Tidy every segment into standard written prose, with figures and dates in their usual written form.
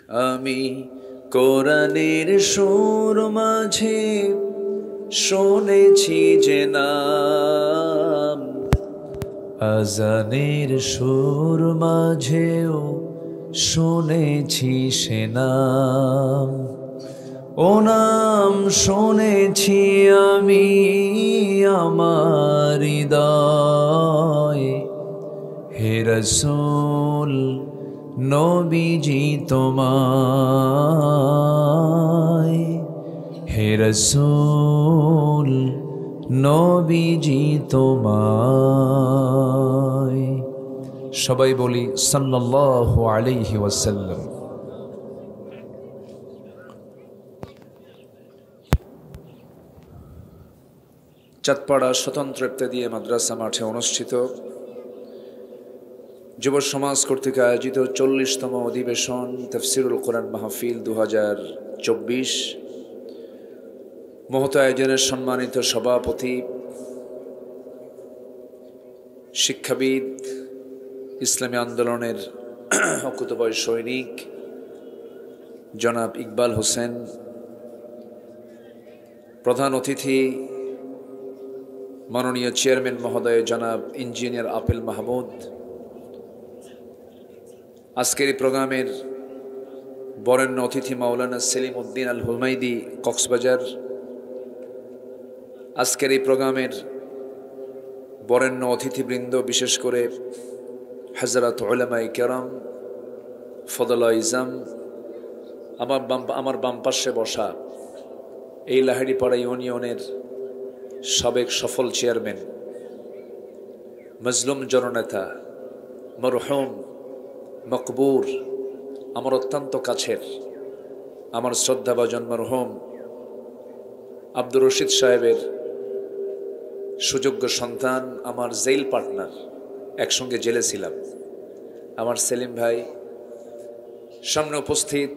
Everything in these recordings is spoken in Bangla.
আমি কোরআনের সুর মাঝে শুনেছি যে নাম, আজানের সুর মাঝেও শুনেছি সে নাম। ও নাম শুনেছি আমি আমার হৃদয়ে, হে রাসূল নবীজি তোমায়, হে রাসূল নবীজি তোমায়। সবাই বলি সাল্লাল্লাহু আলাইহি ওয়াসাল্লাম। চাঁদপাড়া স্বতন্ত্র ইফতেদায়ী মাদ্রাসা মাঠে অনুষ্ঠিত যুব সমাজ কর্তৃক আয়োজিত 40তম অধিবেশন তাফসীরুল কোরআন মাহফিল 2024 মহত আয়োজনের সম্মানিত সভাপতি, শিক্ষাবিদ, ইসলামী আন্দোলনের অকুতোভয় সৈনিক জনাব ইকবাল হোসেন, প্রধান অতিথি মাননীয় চেয়ারম্যান মহোদয় জনাব ইঞ্জিনিয়ার আপেল মাহমুদ, আজকের এই প্রোগ্রামের বরেণ্য অতিথি মাওলানা সেলিম উদ্দিন আল হুমাইদি কক্সবাজার, আজকের এই প্রোগ্রামের বরেণ্য অতিথিবৃন্দ, বিশেষ করে হযরত উলামায়ে কেরাম, ফদলা ইজাম, আমার বাম পাশে বসা এই লাহিড়িপাড়া ইউনিয়নের সাবেক সফল চেয়ারম্যান, মজলুম জননেতা, মরহুম মকবুর, আমার অত্যন্ত কাছের, আমার শ্রদ্ধাভাজন মরহুম আব্দুর রশিদ সাহেবের সুযোগ্য সন্তান, আমার জেল পার্টনার, একসঙ্গে জেলে ছিলাম, আমার সেলিম ভাই, সামনে উপস্থিত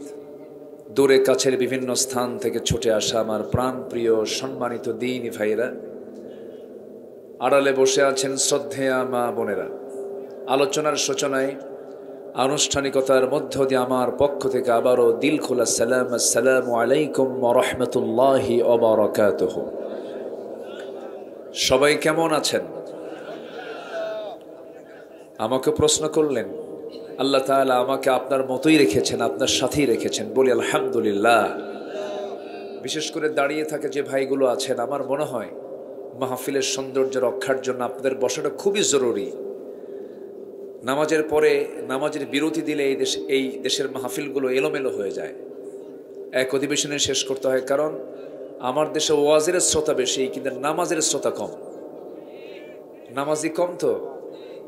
দূরে কাছের বিভিন্ন স্থান থেকে ছুটে আসা আমার প্রাণপ্রিয় সম্মানিত দ্বীনী ভাইয়েরা, আড়ালে বসে আছেন শ্রদ্ধেয়া মা বোনেরা, আলোচনার সূচনায় আনুষ্ঠানিকতার মধ্য দিয়ে আমার পক্ষ থেকে আবারও দিল খোলা সালাম, আসসালামু আলাইকুম ওয়া রাহমাতুল্লাহি ওয়া বারাকাতুহু। সবাই কেমন আছেন? আমাকে প্রশ্ন করলেন, আল্লাহ তাআলা আমাকে আপনার মতোই রেখেছেন, আপনার সাথেই রেখেছেন, বলি আলহামদুলিল্লাহ। বিশেষ করে দাঁড়িয়ে থাকে যে ভাইগুলো আছেন, আমার মনে হয় মাহফিলের সৌন্দর্য রক্ষার জন্য আপনাদের বসাটা খুবই জরুরি। নামাজের পরে নামাজের বিরতি দিলে এই দেশের মাহফিলগুলো এলোমেলো হয়ে যায়, এক অধিবেশনে শেষ করতে হয়। কারণ আমার দেশে ওয়াজের শ্রোতা বেশি, কিন্তু নামাজের শ্রোতা কম, নামাজি কম, তো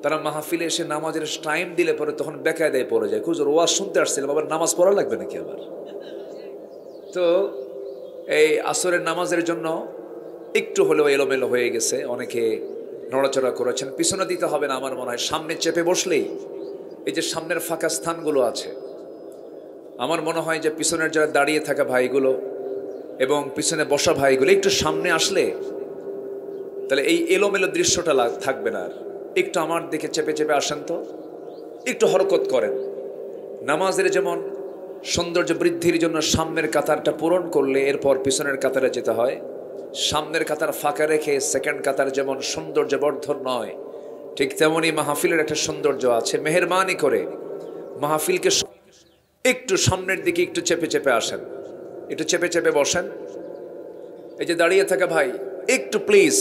তারা মাহফিলে এসে নামাজের টাইম দিলে পরে তখন বেকায়দায় পড়ে যায়, হুজুর ওয়াজ শুনতে আসছিলাম, আবার নামাজ পড়া লাগবে নাকি আবার। তো এই আসরের নামাজের জন্য একটু হলেও এলোমেলো হয়ে গেছে, অনেকে নড়াচড়া করেছেন, পিছনে দিতে হবে না আমার মনে হয়, সামনে চেপে বসলেই এই যে সামনের ফাঁকা স্থানগুলো আছে, আমার মনে হয় যে পিছনের যারা দাঁড়িয়ে থাকা ভাইগুলো এবং পিছনে বসা ভাইগুলো একটু সামনে আসলে তাহলে এই এলোমেলো দৃশ্যটা থাকবে না। আর একটু আমার দিকে চেপে চেপে আসেন তো, একটু হরকত করেন। নামাজের যেমন সৌন্দর্য বৃদ্ধির জন্য সামনের কাতারটা পূরণ করলে এরপর পিছনের কাতারে যেতে হয়, সামনের কাতার ফাঁকা রেখে সেকেন্ড কাতার যেমন সৌন্দর্য বর্ধন নয়, ঠিক তেমনই মাহফিলের একটা সৌন্দর্য আছে। মেহেরবানি করে মাহফিলকে একটু সামনের দিকে একটু চেপে চেপে আসেন, একটু চেপে চেপে বসেন। এই যে দাঁড়িয়ে থাকা ভাই, একটু প্লিজ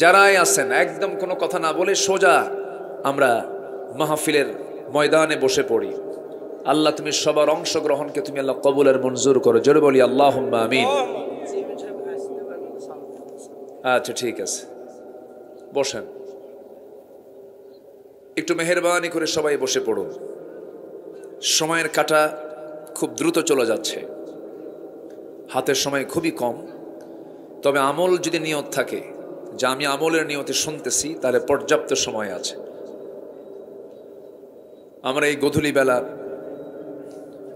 যারাই আছেন একদম কোনো কথা না বলে সোজা আমরা মাহফিলের ময়দানে বসে পড়ি। আল্লাহ তুমি সবার অংশগ্রহণকে তুমি আল্লাহ কবুলের মঞ্জুর করো, জোরে বলি আল্লাহুম্মা আমিন। আচ্ছা ঠিক আছে, বসেন, একটু মেহেরবানি করে সবাই বসে পড়ুন। সময়ের কাঁটা খুব দ্রুত চলে যাচ্ছে, হাতের সময় খুবই কম। তবে আমল যদি নিয়ত থাকে যে আমি আমলের নিয়তে শুনতেছি, তাহলে পর্যাপ্ত সময় আছে। আমরা এই গধূলি বেলা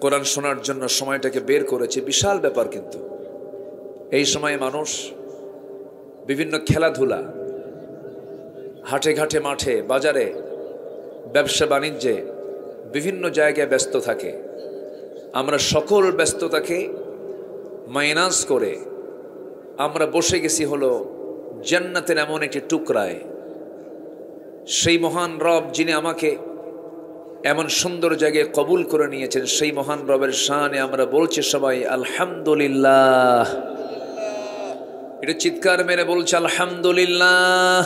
কোরআন শোনার জন্য সময়টাকে বের করেছি, বিশাল ব্যাপার। কিন্তু এই সময়ে মানুষ বিভিন্ন খেলাধুলা, হাটে ঘাটে, মাঠে বাজারে, ব্যবসা বাণিজ্যে বিভিন্ন জায়গায় ব্যস্ত থাকে। আমরা সকল ব্যস্ততাকে মাইনাস করে আমরা বসে গেছি হলো জান্নাতের এমন একটি টুকরায়। সেই মহান রব যিনি আমাকে এমন সুন্দর জায়গায় কবুল করে নিয়েছেন, সেই মহান রবের শানে আমরা বলছি সবাই আলহামদুলিল্লাহ। এটা চিৎকার মেরে বলছে আলহামদুলিল্লাহ।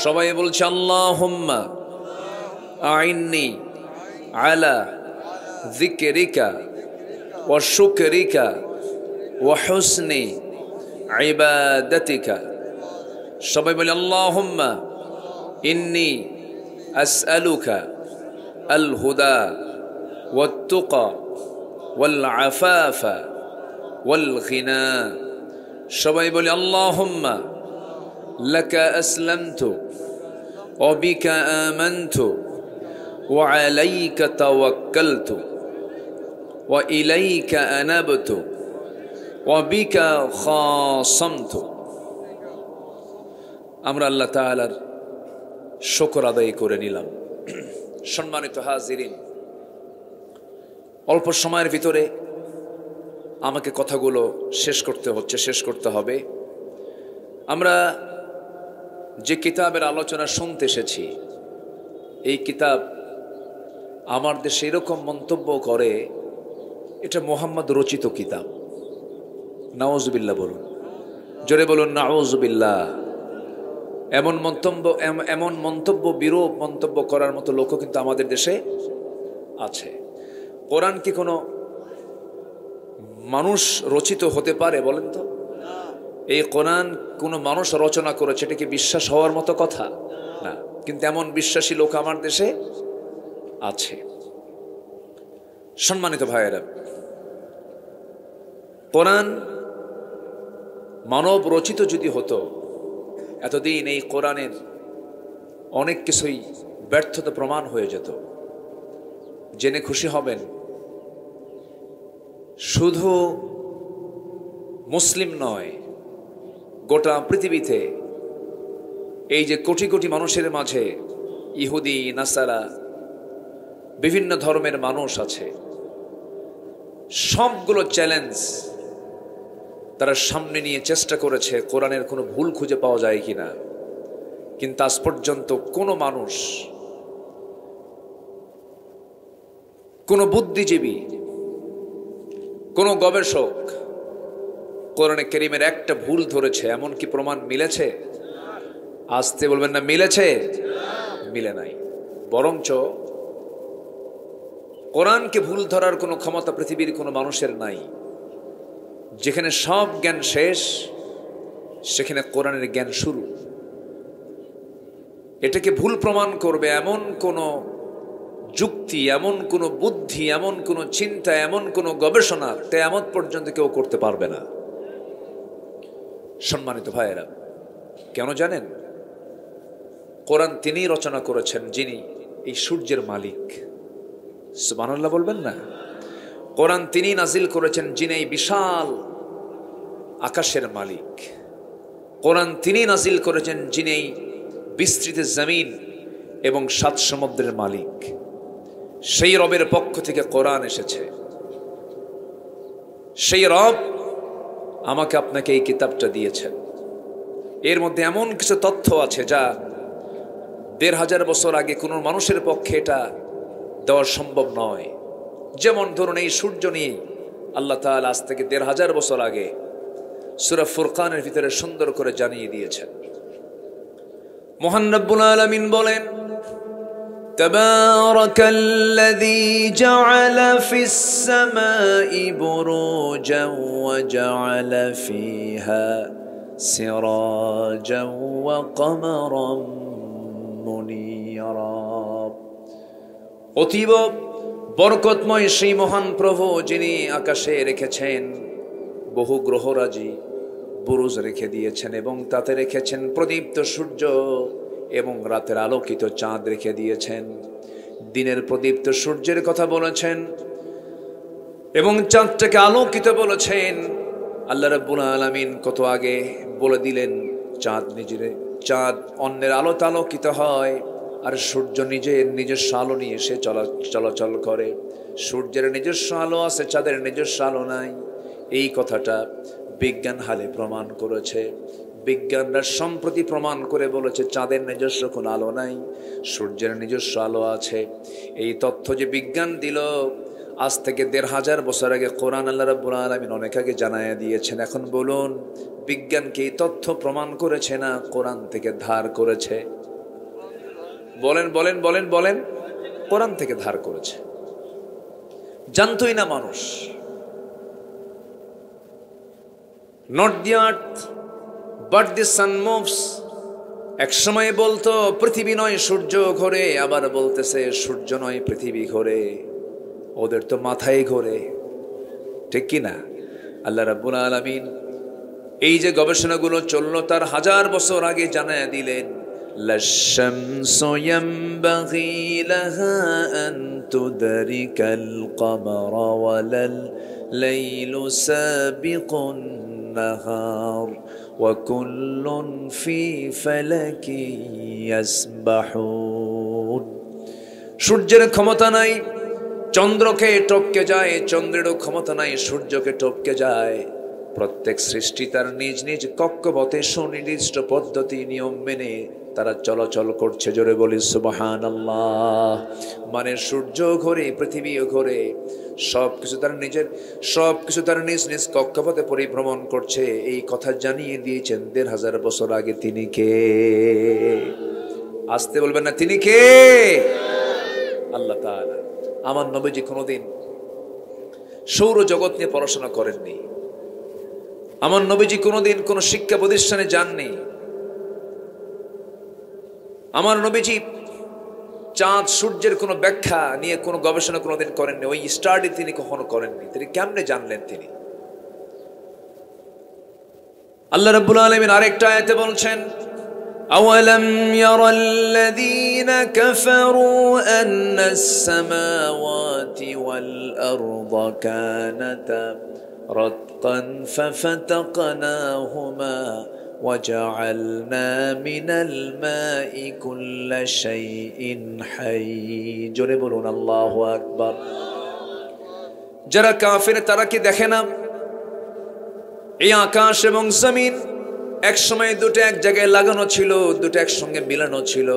সবাই বলছে আল্লাহুম্মা আইন্নি আলা যিকরিকা ওয়া শুকরিকা ওয়া হুসনি ইবাদাতিকা। সবাই বলে আল্লাহুম্মা ইন্নি আসআলুকা আল হুদা ওয়াত তুকা ওয়াল আফাফা ওয়াল গিনা। সবাই বলে আল্লাহুম্মা লাকা আসলামতু ওয়া বিকা আমানতু ওয়া আলাইকা তাওয়াক্কালতু ওয়া ইলাইকা আনাবতু ওয়া বিকা খাসামতু। আমরা আল্লাহ তাআলার শুকর আদায় করে নিলাম। সম্মানিত হাজিরিন, অল্প সময়ের ভিতরে আমাকে কথাগুলো শেষ করতে হবে। আমরা যে কিতাবের আলোচনা শুনতে এসেছি, এই কিতাব আমার দেশে এরকম মন্তব্য করে এটা মুহাম্মদ রচিত কিতাব। নাউজুবিল্লাহ বলুন, জোরে বলুন নাউজুবিল্লাহ। এমন মন্তব্য বিরূপ মন্তব্য করার মতো লোকও কিন্তু আমাদের দেশে আছে। কোরআন কি কোনো মানুষ রচিত হতে পারে বলেন তো? এই কোরআন কোনো মানুষ রচনা করেছে, এটা কি বিশ্বাস হওয়ার মতো কথা না। কিন্তু এমন বিশ্বাসী লোক আমার দেশে আছে। সম্মানিত ভাইয়েরা, কোরআন মানব রচিত যদি হতো, এতদিন এই কোরআনের অনেক কিছুই ব্যর্থতা প্রমাণ হয়ে যেত। জেনে খুশি হবেন, শুধু মুসলিম নয়, গোটা পৃথিবীতে এই যে কোটি কোটি মানুষের মাঝে ইহুদি, নাসারা, বিভিন্ন ধর্মের মানুষ আছে, সবগুলো চ্যালেঞ্জ তারা সামনে নিয়ে চেষ্টা করেছে কোরআনের কোনো ভুল খুঁজে পাওয়া যায় কিনা। কিন্তু আজ পর্যন্ত কোনো মানুষ, কোনো বুদ্ধিজীবী, কোনো গবেষক কোরআনে কারীমের একটা ভুল ধরেছে এমন কি প্রমাণ মিলেছে? আসতে বলবেন না মিলেছে? মিলে নাই। বরঞ্চ কোরআনকে ভুল ধরার কোনো ক্ষমতা পৃথিবীর কোনো মানুষের নাই। যেখানে সব জ্ঞান শেষ, সেখানে কোরআনের জ্ঞান শুরু। এটাকে ভুল প্রমাণ করবে এমন কোনো যুক্তি, এমন কোনো বুদ্ধি, এমন কোনো চিন্তা, এমন কোনো গবেষণা কিয়ামত পর্যন্ত কেউ করতে পারবে না। সম্মানিত ভাইয়েরা, কেন জানেন? কোরআন তিনিই রচনা করেছেন যিনি এই সূর্যের মালিক। সুবহানাল্লাহ বলবেন না? কোরআন তিনি নাজিল করেছেন যিনি এই বিশাল আকাশের মালিক। কোরআন তিনি নাজিল করেছেন যিনি এই বিস্তৃত জমিন এবং 7 সমুদ্রের মালিক। সেই রবের পক্ষ থেকে কোরআন এসেছে। সেই রব আমাকে আপনাকে এই কিতাবটা দিয়েছেন। এর মধ্যে এমন কিছু তথ্য আছে যা 1500 বছর আগে কোনো মানুষের পক্ষে এটা দেওয়া সম্ভব নয়। যেমন ধরুন, এই সূর্য নিয়ে আল্লাহ তাআলা আজ থেকে 1500 বছর আগে সূরা ফুরকানের ভিতরে সুন্দর করে জানিয়ে দিয়েছেন। মহান রব্বুল আলামিন বলেন, তাবারাকাল্লাযী জাআলা ফিস সামাই বুরুজান ওয়া জাআলা ফিহা সিরাজান ওয়া কমারান মুনীরা। অতীব বরকতময় সেই মহান প্রভু যিনি আকাশে রেখেছেন বহু গ্রহরাজি, বুরুজ রেখে দিয়েছেন এবং তাতে রেখেছেন প্রদীপ্ত সূর্য এবং রাতের আলোকিত চাঁদ রেখে দিয়েছেন। দিনের প্রদীপ্ত সূর্যের কথা বলেছেন এবং চাঁদটাকে আলোকিত বলেছেন। আল্লাহ রাব্বুল আলামিন কত আগে বলে দিলেন চাঁদ অন্যের আলোতে আলোকিত হয়। আর সূর্য নিজস্ব আলো নিয়ে সে চলাচল করে। সূর্যের নিজস্ব আলো আছে, চাঁদের নিজস্ব আলো নাই। এই কথাটা বিজ্ঞান হালে প্রমাণ করেছে। বিজ্ঞানরা সম্প্রতি প্রমাণ করে বলেছে চাঁদের নিজস্ব কোনো আলো নাই, সূর্যের নিজস্ব আলো আছে। এই তথ্য যে বিজ্ঞান দিল আজ থেকে ১৫০০ বছর আগে, কোরআন আল্লাহ রাব্বুল আলামিন অনেক আগে জানায়া দিয়েছেন। এখন বলুন, বিজ্ঞানকে এই তথ্য প্রমাণ করেছে না কোরআন থেকে ধার করেছে? বলেন বলেন বলেন বলেন। কোরআন থেকে ধার করেছে। জানতোই না মানুষ। Not the earth but the sun moves. এক সময় বলতো পৃথিবী নয় সূর্য ঘোরে, আবার বলতেছে সূর্য নয় পৃথিবী ঘোরে। ওদের তো মাথায় ঘোরে, ঠিক কি না? আল্লাহ রাব্বুল আলামিন এই যে গবেষণাগুলো চললো তার 1000 বছর আগে জানায়া দিলেন, লাশ-শামসু ইয়ানবাগি লাহা আন তুদরিকাল কমারা ওয়ালাল লাইলু সাবিকুন নাহার ওয়া কুল্লুন ফি ফালাকি ইয়াসবাহুন। সূর্যের ক্ষমতা নাই চন্দ্রকে টপকে যায়, চন্দ্রেরও ক্ষমতা নাই সূর্যকে টপকে যায়। প্রত্যেক সৃষ্টি তার নিজ নিজ কক্ষপথে সুনির্দিষ্ট পদ্ধতি নিয়ম মেনে তারা চলাচল করছে। জোরে বলি সুবহানাল্লাহ। মানে সূর্য ঘোরে, পৃথিবীও ঘোরে, সবকিছু তার নিজ নিজ কক্ষপথে পরিভ্রমণ করছে। এই কথা জানিয়ে দিয়েছেন ১৫০০ বছর আগে। তিনি কে? আসতে বলবেন না, তিনি কে? আল্লাহ তাআলা। আমার নবীজি কোনোদিন সৌরজগৎ নিয়ে পড়াশোনা করেননি। আমার নবীজি কোনোদিন কোনো শিক্ষা প্রতিষ্ঠানে যাননি। আমার নবীজি চাঁদ সূর্যের কোনো ব্যাখ্যা নিয়ে কোনো গবেষণা কোনোদিন করেননি। ওই স্টাডি তিনি কখনো করেননি। তিনি কেমনে জানলেন? তিনি আল্লাহ রাব্বুল আলামিন আরেকটা আয়াতে বলছেন, أولم يرى الذين كفروا أن السماوات والأرض كانتا رتقا ففتقناهما وجعلنا من الماء كل شيء حي জোরে বলুন আল্লাহু আকবার। যারা কাফির তারা কি দেখে না এই আকাশ এবং জমিন এক সময় দুটো এক জায়গায় লাগানো ছিল, দুটো একসঙ্গে মিলানো ছিল।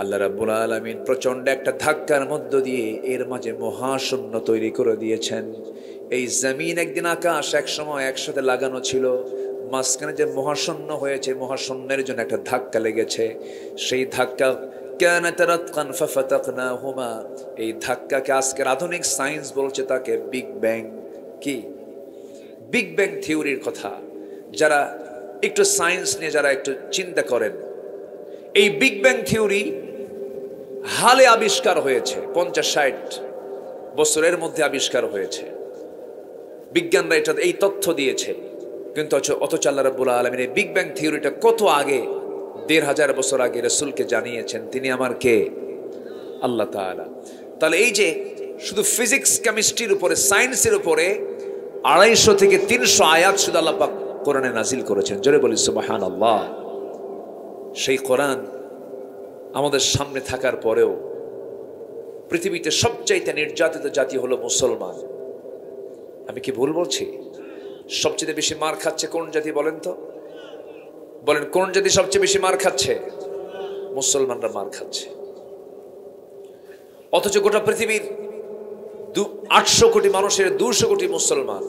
আল্লাহ রাব্বুল আলামিন প্রচন্ড একটা ধাক্কার মধ্য দিয়ে এর মাঝে মহাশূন্য তৈরি করে দিয়েছেন। এই জমিন একদিন আকাশ এক সময় একসাথে লাগানো ছিল, মাঝখানে যে মহাশূন্য হয়েছে, মহাশূন্যের জন্য একটা ধাক্কা লেগেছে। সেই ধাক্কা কানাত রাতকান ফাফাতাকনাহুমা, এই ধাক্কাকে আজকের আধুনিক সায়েন্স বলছে তাকে বিগ ব্যাং। কি? বিগ ব্যাং থিওরির কথা। যারা একটু সায়েন্স নিয়ে যারা একটু চিন্তা করেন, এই বিগ ব্যাং থিওরি হালে আবিষ্কার হয়েছে, 50-60 বছরের মধ্যে আবিষ্কার হয়েছে। বিজ্ঞানরা এটা এই তথ্য দিয়েছে, কিন্তু অথচ আল্লাহ রাব্বুল আলামিন এই বিগ ব্যাং থিওরিটা কত আগে, ১৫০০ বছর আগে রাসূলকে জানিয়েছেন। তিনি আমার কে? আল্লাহ তাআলা। তাহলে এই যে শুধু ফিজিক্স কেমিস্ট্রির উপরে, সায়েন্সের উপরে ২৫০ থেকে ৩০০ আয়াত শুধু আল্লাহ পাক কোরআনে নাজিল করেছেন। জোরে বলি সুবহানাল্লাহ। সেই কোরআন আমাদের সামনে থাকার পরেও পৃথিবীতে সবচাইতে নির্যাতিত জাতি হলো মুসলমান। আমি কি ভুল বলছি? সবচেয়ে বেশি মার খাচ্ছে কোন জাতি বলেন তো? বলেন, কোন জাতি সবচেয়ে বেশি মার খাচ্ছে? মুসলমানরা মার খাচ্ছে। অথচ গোটা পৃথিবীর ৮০০ কোটি মানুষের ২০০ কোটি মুসলমান,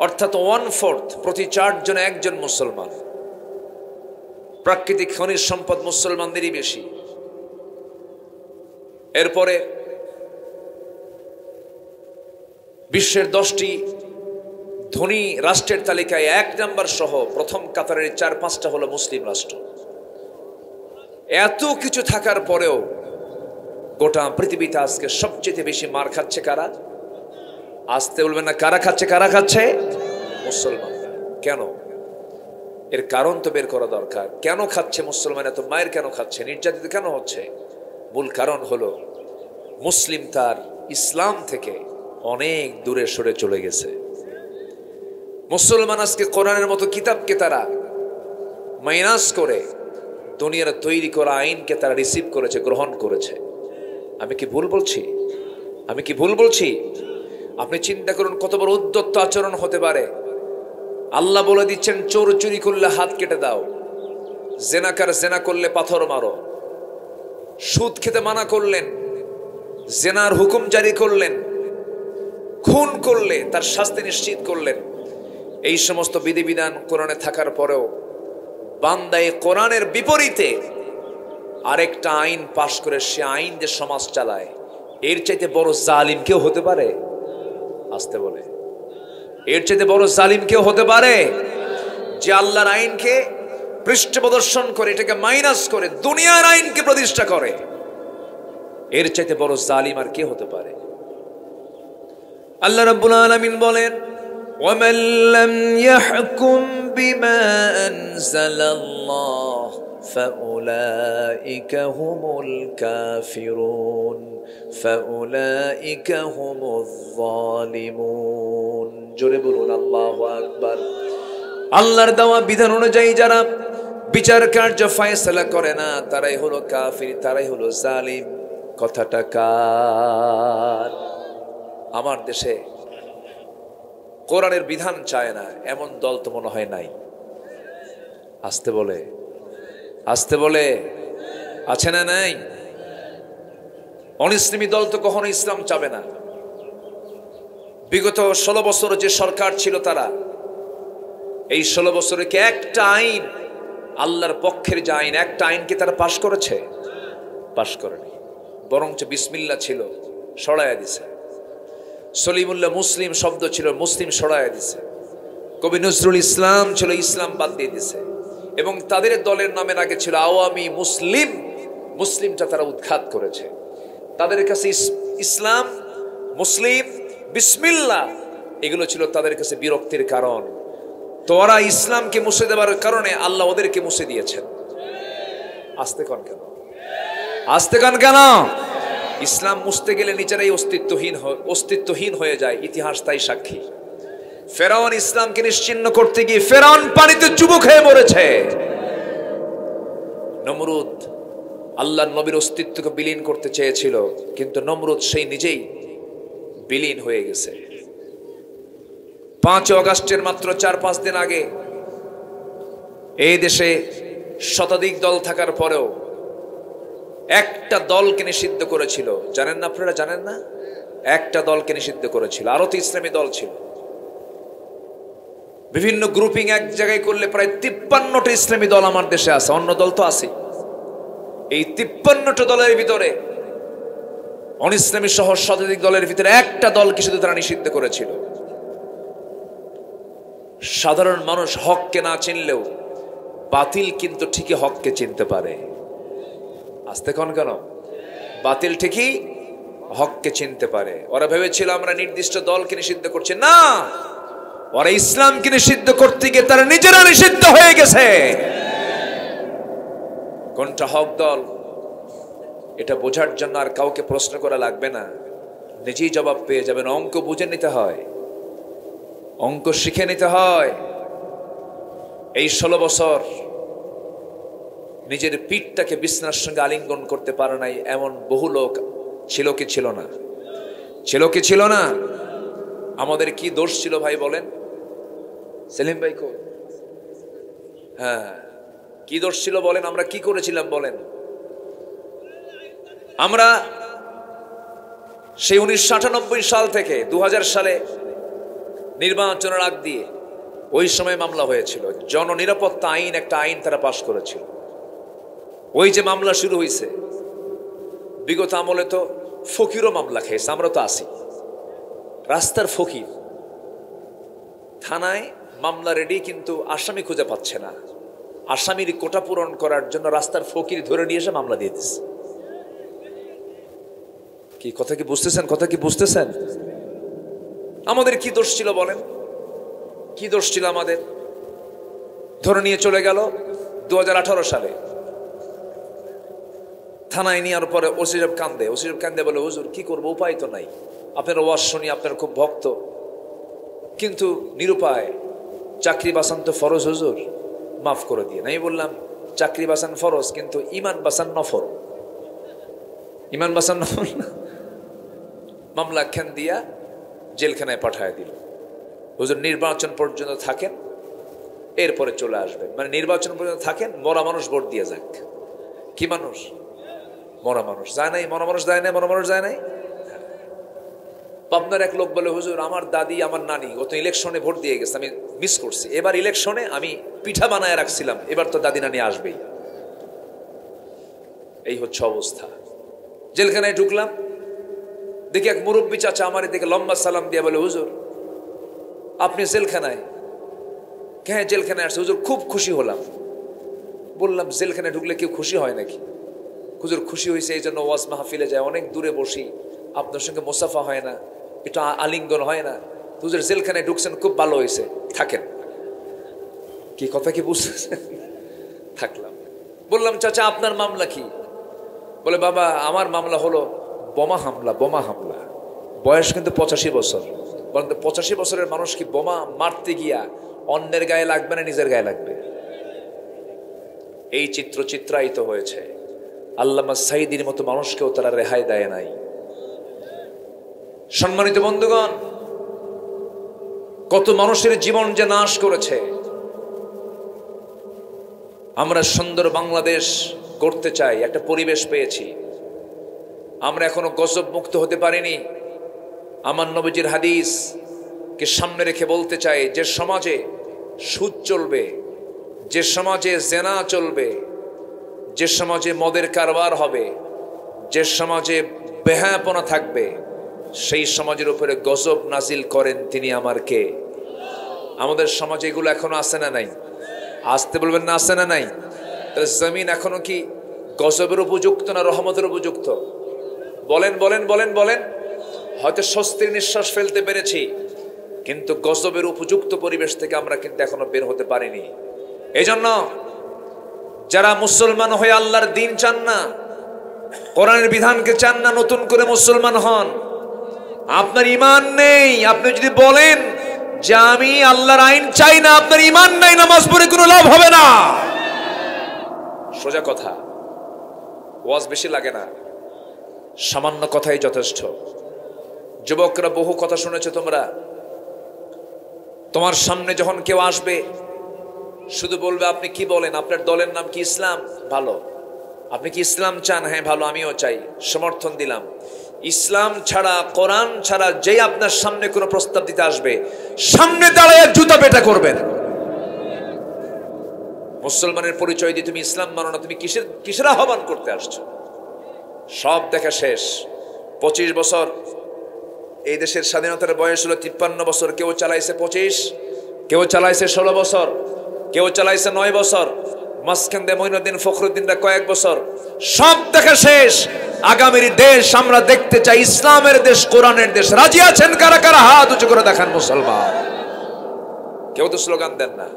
অর্থাৎ 1/4, প্রতি 4 জনে 1 জন মুসলমান। প্রাকৃতিক খনিজ সম্পদ মুসলমানদেরই বেশি। এরপরে বিশ্বের 10টি ধনী রাষ্ট্রের তালিকায় 1 নাম্বার সহ প্রথম কাতারের 4-5টা হলো মুসলিম রাষ্ট্র। এত কিছু থাকার পরেও গোটা পৃথিবীতে আজকে সবচেয়ে বেশি মার খাচ্ছে কারা? আসতে বলবেন না, কারা খাচ্ছে? কারা খাচ্ছে? মুসলমানরা। কেন? এর কারণ তো বের করা দরকার। কেন খাচ্ছে মুসলমান? এত মায়ের কেন খাচ্ছে? নির্যাতিত কেন হচ্ছে? মূল কারণ হলো মুসলিম তার ইসলাম থেকে অনেক দূরে সরে চলে গেছে। মুসলমান আজকে কোরআনের মতো কিতাবকে তারা মাইনাস করে দুনিয়ার তৈরি করা আইনকে তারা রিসিভ করেছে, গ্রহণ করেছে। আমি কি ভুল বলছি? আমি কি ভুল বলছি? আপনি চিন্তা করুন কত বড় উদ্যত্ত আচরণ হতে পারে। আল্লাহ বলে দিচ্ছেন চোর চুরি করলে হাত কেটে দাও, জেনাকার জেনা করলে পাথর মারো। সুদ খেতে মানা করলেন, জেনার হুকুম জারি করলেন, খুন করলে তার শাস্তি নিশ্চিত করলেন। এই সমস্ত বিধিবিধান কোরআনে থাকার পরেও বান্দা এই কোরআনের বিপরীতে আরেকটা আইন পাশ করে সে আইন যে সমাজ চালায়, এর চাইতে বড় জালিম কেউ হতে পারে? আসতে বলে, এর চাইতে বড় জালিম কেউ হতে পারে? যে আল্লাহর আইনকে পৃষ্ঠ প্রদর্শন করে, এটাকে মাইনাস করে দুনিয়ার আইনকে প্রতিষ্ঠা করে, এর চাইতে বড় জালিম আর কে হতে পারে? আল্লাহ রাব্বুল আলামিন বলেন, وَمَن لَّمْ يَحْكُم بِمَا أَنزَلَ اللَّهُ فَأُولَٰئِكَ هُمُ الْكَافِرُونَ فَأُولَٰئِكَ هُمُ الظَّالِمُونَ। জোরে বলুন আল্লাহু আকবার। আল্লাহর দেওয়া বিধান অনুযায়ী যারা বিচার কার্য ফয়সালা করে না, তারাই হলো কাফির, তারাই হলো জালিম। কথাটা কার? আমার দেশে কোরআনের বিধান চায় না এমন দল তো মনে হয় নাই। আসতে বলে, আসতে বলে, আছে না নাই? অনিসলামী দল তো কখনো ইসলাম চাবে না। বিগত 16 বছর যে সরকার ছিল, তারা এই 16 বছরে কি একটা আইন, আল্লাহর পক্ষের যে আইন, একটা আইনকে তারা পাশ করেছে? পাশ করেনি। বরঞ্চ বিসমিল্লাহ ছিল, সরাইয়া দিছে। সলিমুল্লাহ মুসলিম শব্দ ছিল, মুসলিম সরাইয়া দিছে। কবি নজরুল ইসলাম ছিল, ইসলাম বাদ দিয়ে দিছে। এবং তাদের দলের নামের আগে ছিল আওয়ামী মুসলিম, মুসলিমটা তারা উৎখাত করেছে। তাদের কাছে ইসলাম, মুসলিম, বিসমিল্লাহ এগুলো ছিল তাদের কাছে বিরক্তির কারণ। তো ওরা ইসলামকে মুছে দেওয়ার কারণে আল্লাহ ওদেরকে মুছে দিয়েছেন। আসতে কন কেন? আসতে কন কেন? ইসলাম মুছতে গেলে নিজেরাই অস্তিত্বহীন হয়ে যায়। ইতিহাস তাই সাক্ষী। ফেরাউন ইসলামকে নিশ্চিহ্ন করতে গিয়ে ফেরাউন পানিতে চুবুক হয়ে মরেছে। নমরুদ আল্লাহর নবীর অস্তিত্বকে বিলীন করতে চেয়েছিল, কিন্তু নমরুদ সেই নিজেই বিলীন হয়ে গেছে। 5 অগাস্টের মাত্র 4-5 দিন আগে এই দেশে শতাধিক দল থাকার পরেও একটা দলকে নিষিদ্ধ করেছিল। জানেন না আপনারা? জানেন না? একটা দলকে নিষিদ্ধ করেছিল। আরো তো ইসলামী দল ছিল। বিভিন্ন গ্রুপিং এক জায়গায় করলে প্রায় 53টা ইসলামী দল আমার দেশে আছে। অন্য দল তো আছে। এই 53টা দলের ভিতরে অনিসলামী সহ শতাধিক দলের ভিতরে একটা দলকে শুধু তারা নিষিদ্ধ করেছিল। সাধারণ মানুষ হককে না চিনলেও বাতিল কিন্তু ঠিকই হককে চিনতে পারে। আসতে কোন কেন? বাতিল ঠিকই হককে চিনতে পারে। ওরা ভেবেছিল আমরা নির্দিষ্ট দলকে নিষিদ্ধ করছি, না, ওরা ইসলামকে নিষিদ্ধ করতে গিয়ে তারা নিজেরা নিষিদ্ধ হয়ে গেছে। কোনটা হক দল এটা বোঝার জন্য আর কাউকে প্রশ্ন করা লাগবে না, নিজেই জবাব পেয়ে যাবেন। অঙ্ক বুঝে নিতে হয়, অঙ্ক শিখে নিতে হয়। এই 16 বছর নিজের পিঠটাকে বিছানার সঙ্গে আলিঙ্গন করতে পারে নাই এমন বহু লোক ছিল কি ছিল না? ছিল কি ছিল না? আমাদের কি দোষ ছিল ভাই বলেন? সেলিম ভাই কো? হ্যাঁ, কি দোষ ছিল বলেন? আমরা কি করেছিলাম বলেন? আমরা সেই 1998 সাল থেকে 2000 সালে নির্বাচনের আগ দিয়ে ওই সময় মামলা হয়েছিল। জননিরাপত্তা আইন, একটা আইন তারা পাশ করেছিল। ওই যে মামলা শুরু হয়েছে, বিগত আমলে তো ফকিরও মামলা খেয়েছে। আমরা তো আছি রাস্তার ফকির, থানায় মামলা রেডি, কিন্তু আসামি খুঁজে পাচ্ছে না। আসামির কোটা পূরণ করার জন্য রাস্তার ফকির ধরে নিয়ে এসে মামলা দিয়ে দিচ্ছে। কি কথা কি বুঝতেছেন? কথা কি বুঝতেছেন? আমাদের কি দোষ ছিল বলেন? কি দোষ ছিল আমাদের? ধরে নিয়ে চলে গেল 2018 সালে। থানায় নেওয়ার পরে ওসি সাহেব কান্দে, বলে হুজুর কি করবো, উপায় তো নাই। আপনার ওয়াজ শুনি, আপনার খুব ভক্ত, কিন্তু নিরুপায়। চাকরি বাঁচান তো ফরজ হুজুর, মাফ করে দিয়ে। আমি বললাম চাকরি বাঁচান ফরজ, কিন্তু ইমান বাঁচান নফল। ইমান বাঁচান নফল না। মামলা খান দিয়া জেলখানায় পাঠায় দিল। হুজুর নির্বাচন পর্যন্ত থাকেন, এরপরে চলে আসবেন। মানে নির্বাচন পর্যন্ত থাকেন, মরা মানুষ ভোট দিয়ে যাক। কি মানুষ? মরা মানুষ যায় নাই, মরা মানুষ যায় নাই, মরা মানুষ যায় নাই। পাবনার এক লোক বলে, হুজুর আমার দাদি আমার নানি গত ইলেকশনে ভোট দিয়ে গেছে, আমি মিস করছি। এবার ইলেকশনে আমি পিঠা বানায় রাখছিলাম, এবার তো দাদি নানি আসবেই। এই হচ্ছে অবস্থা। জেলখানায় ঢুকলাম, দেখি এক মুরব্বী চাচা আমার দিকে লম্বা সালাম দিয়ে বলে, হুজুর আপনি জেলখানায়? হ্যাঁ জেলখানায় আসছে হুজুর, খুব খুশি হলাম। বললাম জেলখানায় ঢুকলে কেউ খুশি হয় নাকি? হুজুর খুশি হয়েছে এই জন্য ওয়াজ মাহফিলে যায়, অনেক দূরে বসি, আপনার সঙ্গে মুসাফা হয় না, একটু আলিঙ্গন হয় না। হুজুর জেলখানায় ঢুকছেন, খুব ভালো হয়েছে, থাকেন। কি কথা কি বুঝতেছেন? থাকলাম। বললাম চাচা আপনার মামলা কি? বলে বাবা আমার মামলা হলো বোমা হামলা। বোমা হামলা, বয়স কিন্তু 85 বছর। বলেন তো 85 বছরের মানুষ কি বোমা মারতে গিয়া অন্যের গায়ে লাগবে না নিজের গায়ে লাগবে? এই চিত্র চিত্রায়িত হয়েছে। আল্লামা সাইদির মতো মানুষকেও তারা রেহাই দেয় নাই। সম্মানিত বন্ধুগণ, কত মানুষের জীবন যে নাশ করেছে। আমরা সুন্দর বাংলাদেশ করতে চাই, একটা পরিবেশ পেয়েছি, আমরা এখনো গজব মুক্ত হতে পারিনি। আমার নবীজির হাদিস কে সামনে রেখে বলতে চাই, যে সমাজে সুদ চলবে, যে সমাজে জেনা চলবে, যে সমাজে মদের কারবার হবে, যে সমাজে বেহায়াপনা থাকবে, সেই সমাজের উপরে গজব নাজিল করেন তিনি আমার কে? আমাদের সমাজে এগুলো এখনো আছে না নাই? আসতে বলবেন না, আছে না নাই? তাহলে জমিন এখনো কি গজবের উপযুক্ত না রহমতের উপযুক্ত? বলেন বলেন বলেন বলেন। হয়তো স্বস্তির নিঃশ্বাস ফেলতে পেরেছি, কিন্তু গজবের উপযুক্ত পরিবেশ থেকে আমরা কিন্তু এখনো বের হতে পারিনি। এই জন্য যারা মুসলমান হয়ে আল্লাহর দিন চান না, কোরআনের বিধানকে চান না, নতুন করে মুসলমান হন, আপনার ঈমান নেই। আপনি যদি বলেন যে আমি আল্লাহর আইন চাই না, আপনার ঈমান নাই, নামাজ পড়ে কোনো লাভ হবে না। সোজা কথা, ওয়াজ বেশি লাগে না, সামান্য কথাই যথেষ্ট। যুবকরা বহু কথা শুনেছো তোমরা। তোমার সামনে যখন কেউ আসবে, শুধু বলবে আপনি কি বলেন, আপনার দলের নাম কি? ইসলাম। ভালো। আপনি কি ইসলাম চান? হ্যাঁ ভালো, আমিও চাই, সমর্থন দিলাম। ইসলাম ছাড়া, কোরআন ছাড়া যেই আপনার সামনে কোনো প্রস্তাব দিতে আসবে, সামনে দাঁড়ায় জুতা পেটা করবেন। মুসলমানের পরিচয় দিয়ে তুমি ইসলাম মানো না, তুমি কিসের আহ্বান করতে আসছো? সব দেখা শেষ। 25 বছর এই দেশের স্বাধীনতার বয়স হলো 53 বছর। কেউ চালাইছে 25, কেউ চালাইছে 16 বছর, কেউ চালাইছে 9 বছর, মাঝখান দিয়ে মঈনুদ্দিন ফখরুদ্দিনরা কয়েক বছর। সব দেখা শেষ। আগামীর দেশ আমরা দেখতে চাই ইসলামের দেশ, কোরআনের দেশ। রাজি আছেন কারা কারা? হাত উঁচু করে দেখান মুসলমান। কেউ তো স্লোগান দেন না।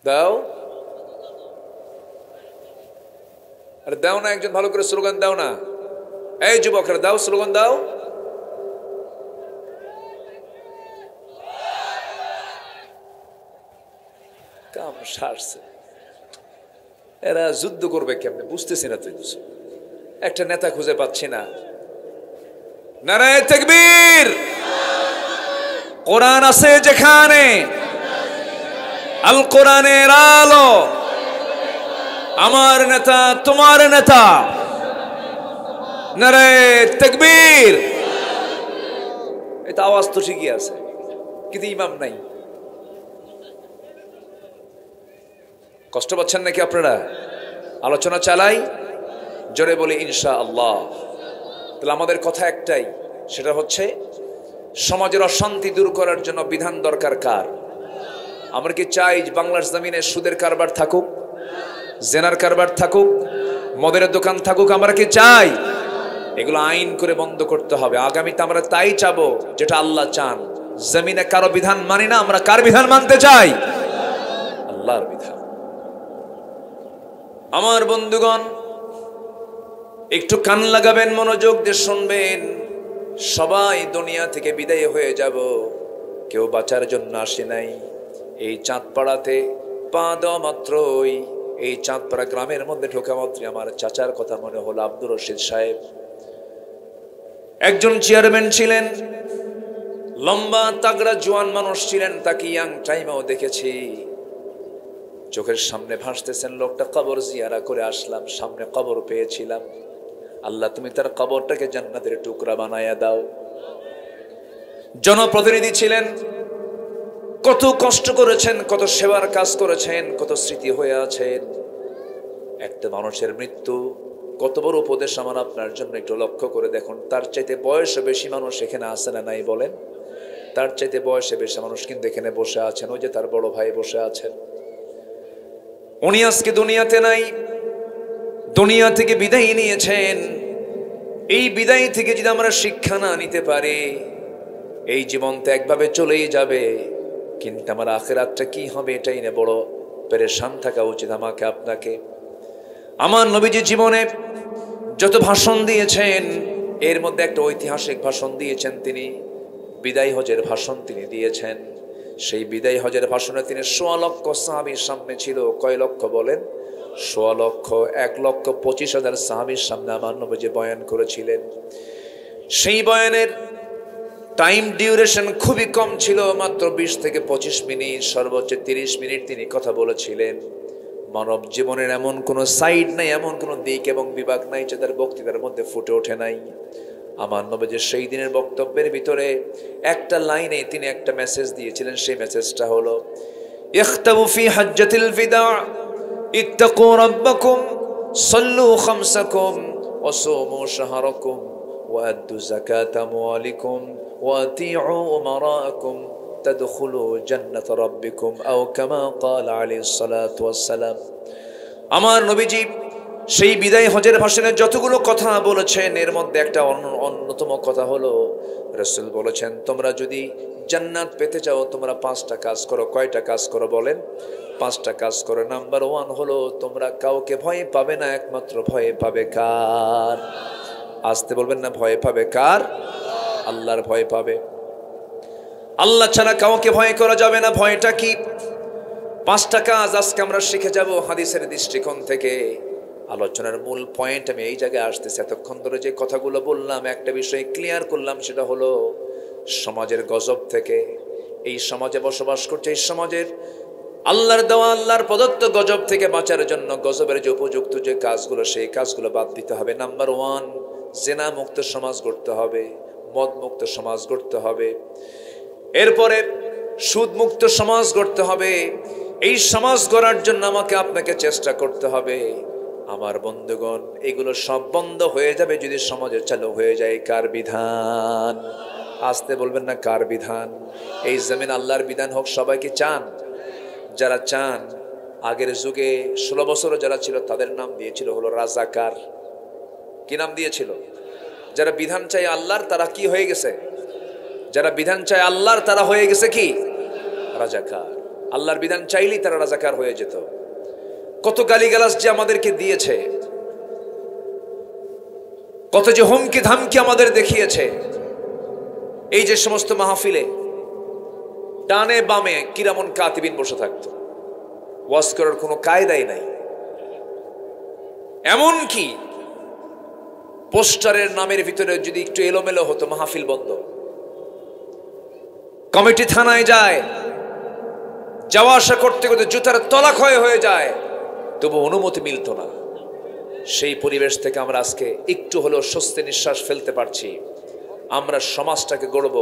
দাও, আরে দাও না, একজন ভালো করে স্লোগান দাও না। এই যুবকরা দাও, স্লোগান দাও। কাম সারছে, এরা যুদ্ধ করবে কেমনে বুঝতেছি না। তুই একটা নেতা খুঁজে পাচ্ছি না। নারায়ে তাকবীর। কোরআন আছে যেখানে, আল কোরআনের আলো, আমার নেতা তোমার নেতা। নারায়ে তাকবীর। এটা আওয়াজ তো ঠিকই আছে, কিন্তু ইমাম নাই। কষ্ট পাচ্ছেন নাকি আপনারা? আলোচনা চালাই, জোরে বলি ইনশাআল্লাহ। তাহলে আমাদের কথা একটাই, সেটা হচ্ছে সমাজের অশান্তি দূর করার জন্য বিধান দরকার কার? আমরা কি চাই বাংলার জমিনে সুদের কারবার থাকুক, জেনার কারবার থাকুক, মদের দোকান থাকুক? আমরা কি চাই? এগুলো আইন করে বন্ধ করতে হবে। আগামীতে আমরা তাই চাবো যেটা আল্লাহ চান। জমিনে কারো বিধান মানি না, আমরা কার বিধান মানতে চাই? আল্লাহর বিধান। আমার বন্ধুগণ, একটু কান লাগাবেন, মনোযোগ দিয়ে শুনবেন। সবাই দুনিয়া থেকে বিদায় হয়ে যাব, কেউ বাঁচার জন্য আসে নাই। এই চাঁদপাড়াতে পা দেওয়া মাত্রই, এই চাঁদপাড়া গ্রামের মধ্যে ঢোকা মাত্রই আমার চাচার কথা মনে হলো। আব্দুর রশিদ সাহেব একজন চেয়ারম্যান ছিলেন, লম্বা তাগড়া জোয়ান মানুষ ছিলেন। তাকে ইয়াং টাইমেও দেখেছি, চোখের সামনে ভাসতেছেন। লোকটা কবর জিয়ারা করে আসলাম, সামনে কবর পেয়েছিলাম। আল্লাহ তুমি তার কবরটাকে জান্নাতের টুকরা বানায়া দাও। জনপ্রতিনিধি ছিলেন, কত কষ্ট করেছেন, কত সেবার কাজ করেছেন, কত স্মৃতি হয়ে আছেন। একটা মানুষের মৃত্যু কত বড় উপদেশ আমার আপনার জন্য। একটু লক্ষ্য করে দেখুন, তার চাইতে বয়সে বেশি মানুষ এখানে আছে না নাই বলেন? তার চাইতে বয়সে বেশি মানুষ কিন্তু এখানে বসে আছেন। ওই যে তার বড় ভাই বসে আছেন, উনি আজকে দুনিয়াতে নাই, দুনিয়া থেকে বিদায় নিয়েছেন। এই বিদায় থেকে যদি আমরা শিক্ষা না নিতে পারি, এই জীবন তো একভাবে চলেই যাবে, কিন্তু আমার আখিরাতটা কি হবে এটাই না বড় পেরেশান থাকা উচিত আমাকে আপনাকে। আমার নবীজি জীবনে যত ভাষণ দিয়েছেন, এর মধ্যে একটা ঐতিহাসিক ভাষণ দিয়েছেন তিনি। বিদায় হজের ভাষণ তিনি দিয়েছেন। সেই বিদায় হজের ভাষণে তিনি ১৬ লক্ষ সাহাবীর সামনে ছিল। কয় লক্ষ বলেন? ১৬ লক্ষ। ১,২৫,০০০ সাহাবীর সামনে আমার নবীজি বয়ান করেছিলেন। সেই বয়ানের টাইম ডিউরেশন খুবই কম ছিল, মাত্র ২০ থেকে ২৫ মিনিট, সর্বোচ্চ ৩০ মিনিট তিনি কথা বলেছিলেন। মানব জীবনের এমন কোনো সাইড নাই, এমন কোনো দিক এবং বিভাগ নাই যে তার বক্তৃতার মধ্যে ফুটে ওঠে নাই। আমার নবীজির সেই দিনের বক্তব্যের ভিতরে একটা লাইনে তিনি একটা মেসেজ দিয়েছিলেন। সেই মেসেজটা হলো, ইখতাবু ফি হাজ্জাতিল বিদা ইত্তাকু রাব্বাকুম সাল্লু খামসাকুম ওয়া সুমু শাহরাকুম ওয়া আদ্দু যাকাত আমওয়ালিকুম ওয়া আতিউ উমারাকুম তাদখুলু জান্নাত রাব্বিকুম আও কামা ক্বালা আলাইহিস সালাতু ওয়াস সালাম। আমার নবীজি সেই বিদায় হজের ভাষণে যতগুলো কথা বলেছেন, এর মধ্যে একটা অন্যতম কথা হলো, রাসূল বলেছেন, তোমরা যদি জান্নাত পেতে চাও তোমরা ৫টা কাজ করো। কয়টা কাজ করো বলেন? ৫টা কাজ করো। নাম্বার 1 হলো, তোমরা কাউকে ভয় পাবে না, একমাত্র ভয় পাবে কার? আসতে বলবেন না, ভয় পাবে কার? আল্লাহর ভয় পাবে। আল্লাহ ছাড়া কাউকে ভয় করা যাবে না। ভয়টা কি? ৫টা কাজ আজকে আমরা শিখে যাব হাদিসের দৃষ্টিকোণ থেকে। আলোচনার মূল পয়েন্ট আমি এই জায়গায় আসতেছি। এতক্ষণ ধরে যে কথাগুলো বললাম, একটা বিষয় ক্লিয়ার করলাম, সেটা হলো সমাজের গজব থেকে। এই সমাজে বসবাস করছে, এই সমাজের আল্লাহর দেওয়া, আল্লাহর প্রদত্ত গজব থেকে বাঁচার জন্য গজবের যে উপযুক্ত যে কাজগুলো, সেই কাজগুলো বাদ দিতে হবে। নাম্বার 1, জেনা মুক্ত সমাজ গড়তে হবে, মদ মুক্ত সমাজ গড়তে হবে। এরপরে সুদ মুক্ত সমাজ গড়তে হবে। এই সমাজ গড়ার জন্য আমাকে আপনাকে চেষ্টা করতে হবে। আমার বন্ধুগণ, এগুলো সব বন্ধ হয়ে যাবে যদি সমাজে চালু হয়ে যায় কার বিধান? আসতে বলবেন না, কার বিধান? এই জমিন আল্লাহর বিধান হোক, সবাই কি চান? যারা চান, আগের যুগে 16 বছর যারা ছিল তাদের নাম দিয়েছিল হলো রাজাকার। কি নাম দিয়েছিল? যারা বিধান চাই আল্লাহর, তারা কি হয়ে গেছে? যারা বিধান চায় আল্লাহর, তারা হয়ে গেছে কি? রাজাকার। আল্লাহর বিধান চাইলেই তারা রাজাকার হয়ে যেত। কত গালিগালাজ যে আমাদেরকে দিয়েছে, কত যে হুমকি ধামকি আমাদের দেখিয়েছে। এই যে সমস্ত মাহফিলে ডানে বামে কিরামন কাতিবিন বসে থাকতো, ওয়াজ করার কোনো কায়দাই নাই। এমন কি পোস্টারের নামের ভিতরে যদি একটু এলোমেলো হতো, মাহফিল বন্ধ। কমিটি থানায় যায়, যাওয়া আসা করতে করতে জুতার তলা ক্ষয় হয়ে যায়, তবু অনুমতি মিলত না। সেই পরিবেশ থেকে আমরা আজকে একটু হলেও স্বস্তি নিঃশ্বাস ফেলতে পারছি। আমরা সমাজটাকে গড়ব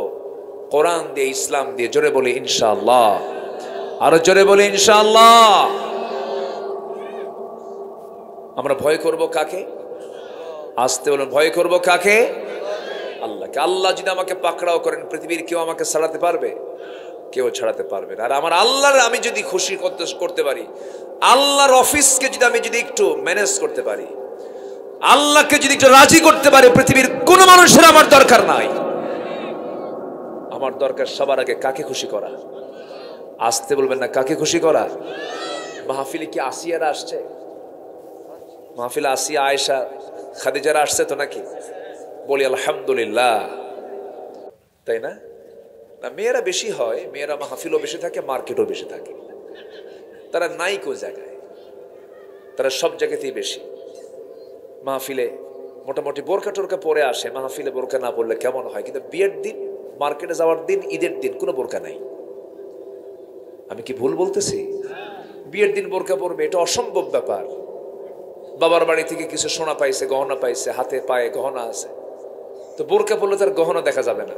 কোরআন দিয়ে, ইসলাম দিয়ে। জোরে বলি ইনশাআল্লাহ, আরো জোরে বলি ইনশাআল্লাহ। আমরা ভয় করব কাকে? আসতে বলুন, ভয় করব কাকে? আল্লাহকে। আল্লাহ যদি আমাকে পাকড়াও করেন, পৃথিবীর কেউ আমাকে ছাড়াতে পারবে? কেউ ছাড়াতে পারবে না। আর আমার আল্লাহর আমি যদি খুশি করতে পারি, আল্লাহর অফিসকে যদি আমি একটু ম্যানেজ করতে পারি, আল্লাহকে যদি একটু রাজি করতে পারি, পৃথিবীর কোন মানুষের আমার দরকার নাই। আমার দরকার সবার আগে কাকে খুশি করা? আসতে বলবেন না, কাকে খুশি করা? মাহফিলে কি আসিয়ারা আসছে? মাহফিলে আসিয়া, আয়েশা, খাদিজারা আসছে তো নাকি? বলি আলহামদুলিল্লাহ, তাই না? না, মেয়েরা বেশি হয়, মেয়েরা মাহফিলও বেশি থাকে, মার্কেটও বেশি থাকে। তারা নাই কো জায়গায়, তারা সব জায়গাতেই বেশি। মাহফিলে মোটামুটি বোরকা টোরকা পরে আসে, মাহফিলে বোরকা না পড়লে কেমন হয়। কিন্তু বিয়ের দিন, মার্কেটে যাওয়ার দিন, ঈদের দিন কোনো বোরকা নাই। আমি কি ভুল বলতেছি? বিয়ের দিন বোরকা পরবে, এটা অসম্ভব ব্যাপার। বাবার বাড়ি থেকে কিছু সোনা পাইছে, গহনা পাইছে, হাতে পায়ে গহনা আছে, তো বোরকা পরলে তার গহনা দেখা যাবে না।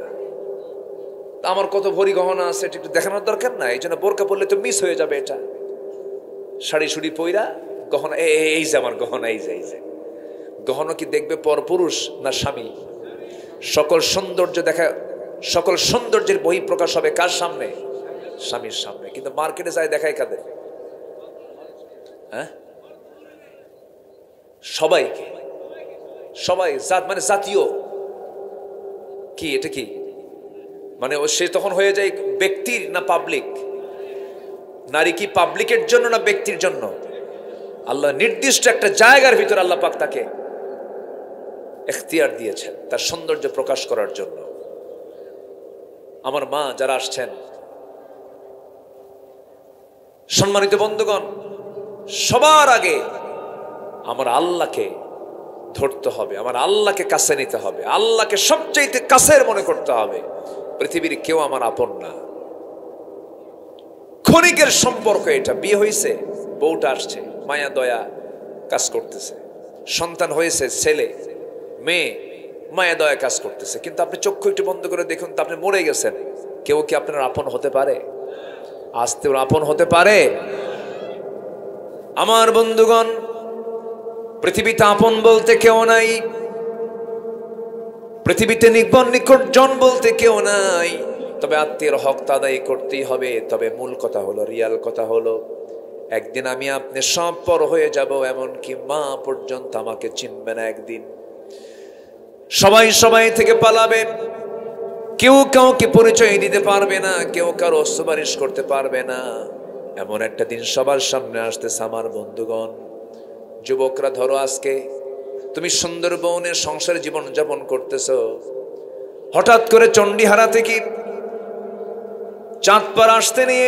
আমার কত ভরি গহনা আছে এটা একটু দেখানোর দরকার না? এই জন্য বোরকা পরলে তো মিস হয়ে যাবে। এটা শাড়ি শুড়ি পইরা গহনা, এই যে আমার গহনা, এই যে গহনা কি দেখবে পরপুরুষ না স্বামী? সকল সৌন্দর্য দেখা, সকল সৌন্দর্যের বহিঃপ্রকাশ হবে কার সামনে? স্বামীর সামনে। কিন্তু মার্কেটে যায় দেখায় কাদের? হ্যাঁ, সবাইকে, সবাই জাত, মানে জাতীয় কি, এটা কি মানে সে তখন হয়ে যায় ব্যক্তির না পাবলিক? নারী কি পাবলিকের জন্য না ব্যক্তির জন্য? আল্লাহ নির্দিষ্ট একটা জায়গার ভিতর আল্লাহ পাক তাকে এখতিয়ার দিয়েছেন তার সৌন্দর্য প্রকাশ করার জন্য। আমার মা যারা আসছেন, সম্মানিত বন্ধুগণ, সবার আগে আমার আল্লাহকে ধরতে হবে, আমার আল্লাহকে কাছে নিতে হবে, আল্লাহকে সবচেয়ে কাছের মনে করতে হবে। পৃথিবীর কেউ আমার আপন না। ক্ষণিকের সম্পর্ক এটা। বিয়ে হয়েছে, বউটা আসছে, মায়া দয়া কাজ করতেছে, সন্তান হয়েছে, ছেলে মেয়ে, মায়া দয়া কাজ করতেছে। কিন্তু আপনি চক্ষু একটু বন্ধ করে দেখুন তো, আপনি মরে গেছেন, কেউ কি আপনার আপন হতে পারে? আস্তে আপন হতে পারে? আমার বন্ধুগণ, পৃথিবীতে আপন বলতে কেউ নাই, পৃথিবীতে নিকটজন বলতে কেউ নাই। তবে আত্মীয়ের হক আদায় করতেই হবে। তবে মূল কথা হলো, রিয়াল কথা হলো, একদিন আমি আপনি সব পর হয়ে যাব, এমনকি মা পর্যন্ত আমাকে চিনবে না। একদিন সবাই সবাই থেকে পালাবে, কেউ কাউকে পরিচয় দিতে পারবে না, কেউ কারো সুপারিশ করতে পারবে না। এমন একটা দিন সবার সামনে আসতেছে আমার বন্ধুগণ। যুবকরা, ধরো আজকে তুমি সুন্দরবনের সংসার জীবন যাপন করতেছো, হঠাৎ করে চণ্ডীহারা থেকে চাঁদপাড়া আসতে নিয়ে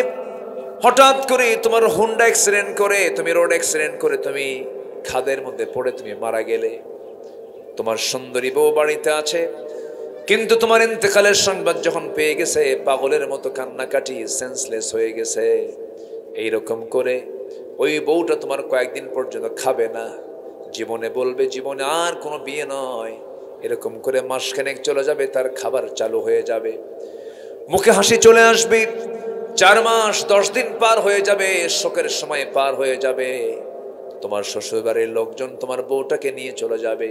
হঠাৎ করে তোমার হুন্ডা অ্যাক্সিডেন্ট করে, তুমি রোড অ্যাক্সিডেন্ট করে তুমি খাদের মধ্যে পড়ে তুমি মারা গেলে। তোমার সুন্দরী বউ বাড়িতে আছে, কিন্তু তোমার ইন্তেকালের সংবাদ যখন পেয়ে গেছে, পাগলের মতো কান্নাকাটি, সেন্সলেস হয়ে গেছে। এইরকম করে ওই বউটা তোমার কয়েকদিন পর্যন্ত খাবে না, জীবনে বলবে জীবনে আর কোনো বিয়ে নয়। এরকম করে মাসখানেক চলে যাবে, তার খাবার চালু হয়ে যাবে, মুখে হাসি চলে আসবে। 4 মাস 10 দিন পার হয়ে যাবে, শোকের সময় পার হয়ে যাবে। তোমার শ্বশুরবাড়ির লোকজন তোমার বউটাকে নিয়ে চলে যাবে।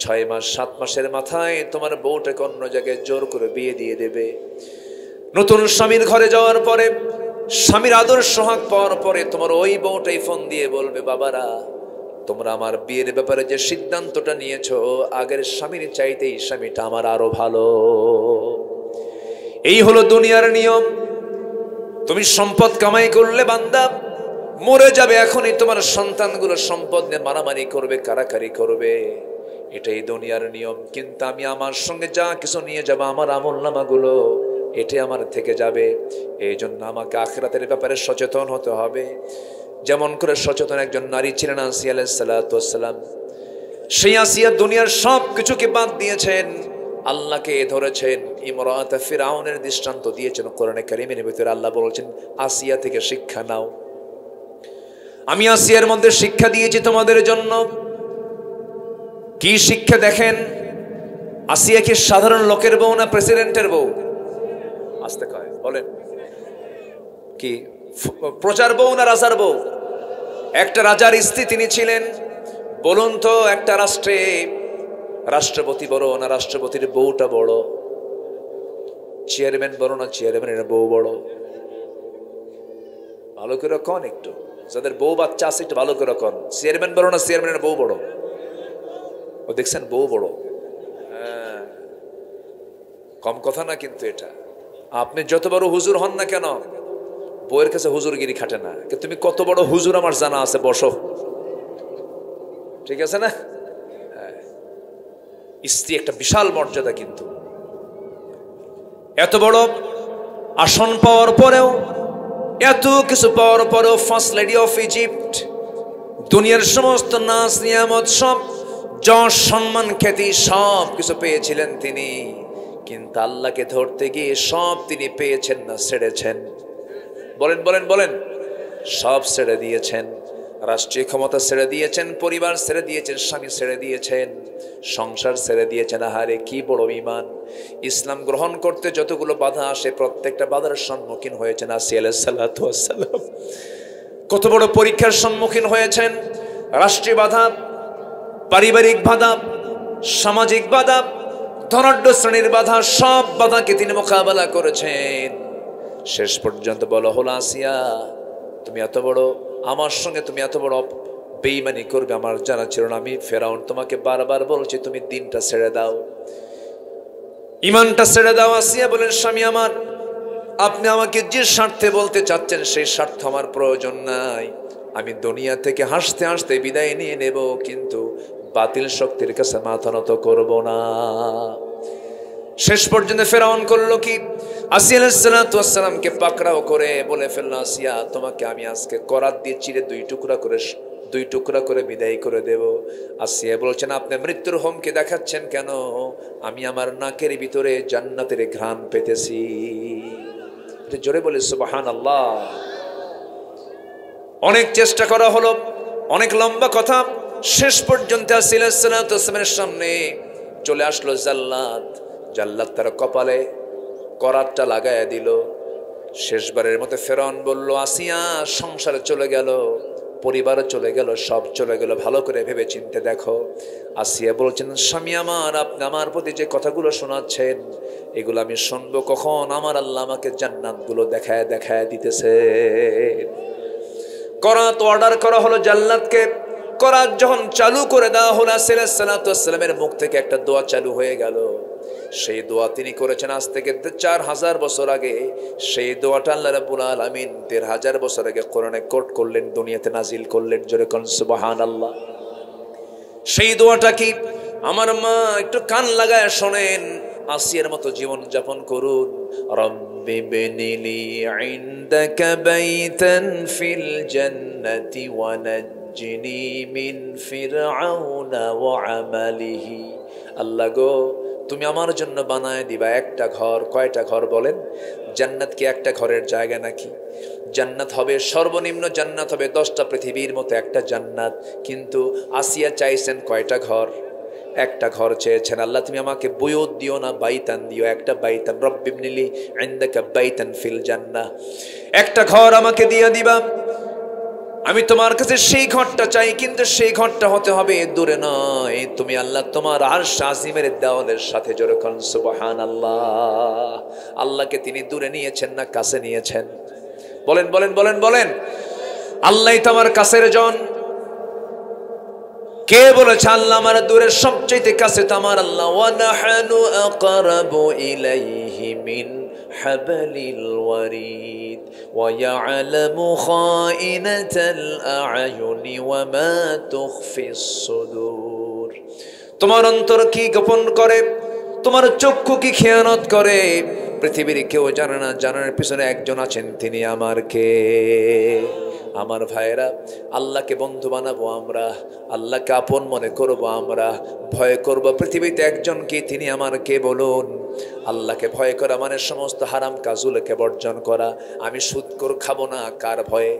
6 মাস 7 মাসের মাথায় তোমার বউটাকে অন্য জায়গায় জোর করে বিয়ে দিয়ে দেবে। নতুন স্বামীর ঘরে যাওয়ার পরে, স্বামীর আদর সোহাগ পাওয়ার পরে তোমার ওই বউটাই ফোন দিয়ে বলবে, বাবারা তোমরা আমার বিয়ের ব্যাপারে যে সিদ্ধান্তটা নিয়েছো, আগের স্বামীর চাইতেই স্বামীটা আমার আরো ভালো। এই হলো দুনিয়ার নিয়ম। তুমি সম্পদ কামাই করলে বান্দা মরে যাবে, এখনই তোমার সন্তানগুলো সম্পদ নিয়ে মারামারি করবে, কারাকারি করবে, এটাই দুনিয়ার নিয়ম। কিন্তু আমি আমার সঙ্গে যা কিছু নিয়ে যাব, আমার আমলনামাগুলো, এটাই আমার থেকে যাবে। এই জন্য আমাকে আখিরাতের ব্যাপারে সচেতন হতে হবে। যেমন করে সচেতন একজন নারী ছিলেন আসিয়া আলাইহিস সালাতু ওয়াস সালাম। সেই আসিয়া দুনিয়ার সব কিছুকে বাদ দিয়েছেন, আল্লাহকে ধরেছেন। ইমরাত ফিরাউনের দৃষ্টান্ত দিয়েছেন কোরআনে কারীমের ভিতরে। আল্লাহ বলেছেন, আসিয়া থেকে শিক্ষা নাও। আমি আসিয়ার মধ্যে শিক্ষা দিয়েছি তোমাদের জন্য। কি শিক্ষা দেখেন? আসিয়া কি সাধারণ লোকের বউ না প্রেসিডেন্টের বউ? আস্তে কয় বলেন, কি প্রজার বউ না রাজার বউ? একটা রাজার স্ত্রী তিনি ছিলেন। বলুন তো, একটা রাষ্ট্রে রাষ্ট্রপতি বড় না রাষ্ট্রপতির বউটা বড়? চেয়ারম্যান বড় না চেয়ারম্যানের বউ বড়? ভালো করে কন একটু, যাদের বউ বাচ্চা আছে একটু ভালো করে কন। চেয়ারম্যান বড় না চেয়ারম্যানের বউ বড়? ও দেখছেন, বউ বড়। হ্যাঁ, কম কথা না কিন্তু এটা। আপনি যত বড় হুজুর হন না কেন, বউয়ের কাছে হুজুরগিরি খাটে না। তুমি কত বড় হুজুর আমার জানা আছে, বসো, ঠিক আছে না? স্ত্রী একটা বিশাল মর্যাদা, কিন্তু এত বড় আসন পাওয়ার পরেও, এত কিছু পাওয়ার পরেও ফার্স্ট লেডি অফ ইজিপ্ট, দুনিয়ার সমস্ত নাজ নিয়ামত, সব যশ সম্মান খ্যাতি সব কিছু পেয়েছিলেন তিনি, কিন্তু আল্লাহকে ধরতে গিয়ে সব তিনি পেয়েছেন না, ছেড়েছেন। বলেন বলেন বলেন, সব ছেড়ে দিয়েছেন। রাষ্ট্রীয় ক্ষমতা ছেড়ে দিয়েছেন, পরিবার ছেড়ে দিয়েছেন, স্বামী ছেড়ে দিয়েছেন, সংসার ছেড়ে দিয়েছেন। আহারে কি বড় ঈমান! ইসলাম গ্রহণ করতে যতগুলো বাধা আসে প্রত্যেকটা বাধার সম্মুখীন হয়েছেন আসিয়া আলাইহিস সালাতু ওয়াস সালাম। কত বড় পরীক্ষার সম্মুখীন হয়েছেন! রাষ্ট্রীয় বাধা, পারিবারিক বাধা, সামাজিক বাধা, ধনাঢ্য শ্রেণীর বাধা, সব বাধাকে তিনি মোকাবেলা করেছেন। শেষ পর্যন্ত বলা হলো, আসিয়া তুমি এত বড়, আমার সঙ্গে তুমি এত বড় বেঈমানি করবে আমার জানা ছিল না। আমি ফেরাউন, তোমাকে বারবার বলছি তুমি দিনটা ছেড়ে দাও, ইমানটা ছেড়ে দাও। আসিয়া বলেন, স্বামী আমার, আপনি আমাকে যে স্বার্থে বলতে চাচ্ছেন সেই স্বার্থ আমার প্রয়োজন নাই। আমি দুনিয়া থেকে হাসতে হাসতে বিদায় নিয়ে নেব, কিন্তু বাতিল শক্তির কাছে মাথা নত করব না। শেষ পর্যন্ত ফেরাউন করলো কি, আসিয়া আলাইহিস সালাতু ওয়াস সালামকে পাকড়াও করে বলে ফেলল, আসিয়া তোমাকে আমি আজকে করাত দিয়ে চিরে দুই টুকরা করে বিদায় করে দেব। আসিয়া বলছেন, আপনি মৃত্যুর হুমকি দেখাচ্ছেন কেন? আমি আমার নাকের ভিতরে জান্নাতের ঘ্রাণ পেতেছি। জোরে বলে সুবহানাল্লাহ। অনেক চেষ্টা করা হলো, অনেক লম্বা কথা, শেষ পর্যন্ত আসিয়া আলাইহিস সালাতু ওয়াস সালামের সামনে চলে আসলো জাল্লাদ। জাল্লাদ তার কপালে করাতটা লাগাইয়া দিল। শেষবারের মতো ফেরাউন বলল, আসিয়া সংসারে চলে গেল, পরিবারে চলে গেল, সব চলে গেল, ভালো করে ভেবে চিন্তে দেখো। আসিয়া বলছেন, স্বামী আমার, আপনি আমার প্রতি যে কথাগুলো শোনাচ্ছেন এগুলো আমি শুনবো কখন? আমার আল্লাহ আমাকে জান্নাতগুলো দেখায় দেখায় দিতেছে। করাত অর্ডার করা হলো জাল্লাদকে। করাত যখন চালু করে দেওয়া হলো, আসিয়া আলাইহিস সালাতু ওয়াস সালামের মুখ থেকে একটা দোয়া চালু হয়ে গেল। সেই দোয়া তিনি করেছেন আজ থেকে 4000 বছর আগে। সেই দোয়াটা আল্লাহ রাব্বুল আলামিন 13000 বছর আগে কোরআনে কোট করলেন, দুনিয়াতে নাজিল করলেন। জোরে কোন সুবহানাল্লাহ। সেই দোয়াটা কি? আমার মা একটু কান লাগায় শোনেন, আসিয়ার মতো জীবন যাপন করুন। রব্বি বিনিলি ইনদাকা বাইতান ফিল জান্নাতি ওয়া নাজ্জিনি মিন ফিরআউনা ওয়া আমালিহি। আল্লাহ গো, তুমি আমার জন্য বানায় দিবা একটা ঘর। কয়টা ঘর বলেন? জান্নাত কি একটা ঘরের জায়গা নাকি? জান্নাত হবে সর্বনিম্ন, জান্নাত হবে 10টা পৃথিবীর মতো একটা জান্নাত। কিন্তু আসিয়া চাইছেন কয়টা ঘর? একটা ঘর চেয়েছেন। আল্লাহ তুমি আমাকে বুয়ুত দিও না, বাইতান দিও, একটা বাইতান। রব্বিবনিলি ইনদাকা বাইতান ফিল জান্নাহ, একটা ঘর আমাকে দিয়ে দিবা। আমি তোমার কাছে সেই ঘরটা চাই, কিন্তু সেই ঘরটা হতে হবে দূরে নয়। তুমি আল্লাহ তোমার আরশ আজিমের দেওয়ালের সাথে। জোরে কোন সুবহানাল্লাহ। আল্লাহকে তিনি দূরে নিয়েছেন না কাছে নিয়েছেন? বলেন বলেন বলেন বলেন। আল্লাহই তো আমার কাছের জন। কে বলেছে আল্লাহ আমার দূরের? সবচেয়ে কাছে তো আমার আল্লাহ। ওয়া নাহনু আকরাবু ইলাইহি মিন হাবলিল ওয়ারিদ ওয়া ইয়ালামু খাইনাতাল আ'য়ুনি ওয়া মা তুখফিস সুদূর। তোমার অন্তর কি গোপন করে, তোমার চক্ষু কি খেয়ানত করে, পৃথিবীর কেউ জানে না। জানার পিছনে একজন আছেন, তিনি আমার কে? আমার ভাইয়েরা, আল্লাহকে বন্ধু বানাবো আমরা, আল্লাহকে আপন মনে করবো আমরা, ভয় করব পৃথিবীতে একজনকে, তিনি আমার কে বলুন? আল্লাহকে ভয় করা মানে সমস্ত হারাম কাজগুলোকে বর্জন করা। আমি সুদখোর খাবো না, কার ভয়ে?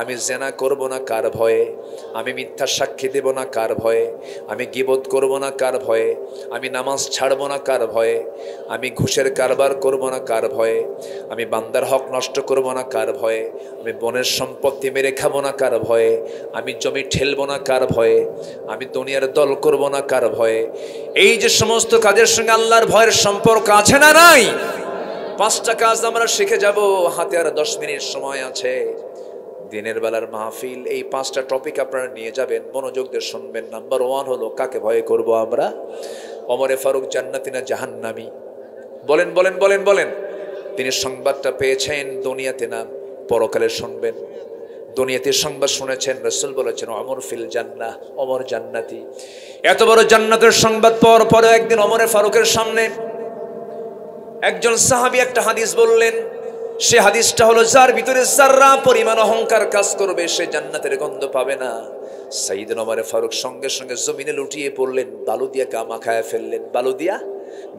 আমি জেনা করব না, কার ভয়ে? আমি মিথ্যা সাক্ষী দেব না, কার ভয়ে? আমি গীবত করব না, কার ভয়ে? আমি নামাজ ছাড়ব না, কার ভয়ে? আমি ঘুষের কারবার করব না, কার ভয়ে? আমি বান্দার হক নষ্ট করব না, কার ভয়ে? আমি বনের সম্পত্তি মেরে খাবো না, কার ভয়ে? আমি জমি ঠেলবো না, কার ভয়ে? আমি দুনিয়ার দল করব না, কার ভয়ে? এই যে সমস্ত কাজের সঙ্গে আল্লাহর ভয়ের সম্পর্ক আছে না নাই? 5টা কাজ আমরা শিখে যাব। হাতে আর 10 মিনিট সময় আছে। দিনের বেলার মাহফিল, এই 5টা টপিক আপনারা নিয়ে যাবেন, মনোযোগ দিয়ে শুনবেন। নাম্বার 1 হলো, কাকে ভয় করব আমরা? ওমরে ফারুক জান্নাতি না জাহান্নামী? বলেন বলেন বলেন বলেন। তিনি সংবাদটা পেয়েছেন দুনিয়াতে না পরকালে, শুনবেন। দুনিয়াতে সংবাদ শুনেছেন, রাসূল বলেছেন ওমর ফিল জান্নাহ, ওমর জান্নাতি। এত বড় জান্নাতের সংবাদ পাওয়ার পরে একদিন ওমরে ফারুকের সামনে একজন সাহাবী একটা হাদিস বললেন। সে হাদিসটা হলো, যার ভিতরে যাররা পরিমাণ অহংকার কাজ করবে সে জান্নাতের গন্ধ পাবে না। সাইয়েদনা ওমর ফারুক সঙ্গে সঙ্গে জমিনে লুটিয়ে পড়লেন, বালু দিয়া গা মাখায় ফেললেন, বালু দিয়া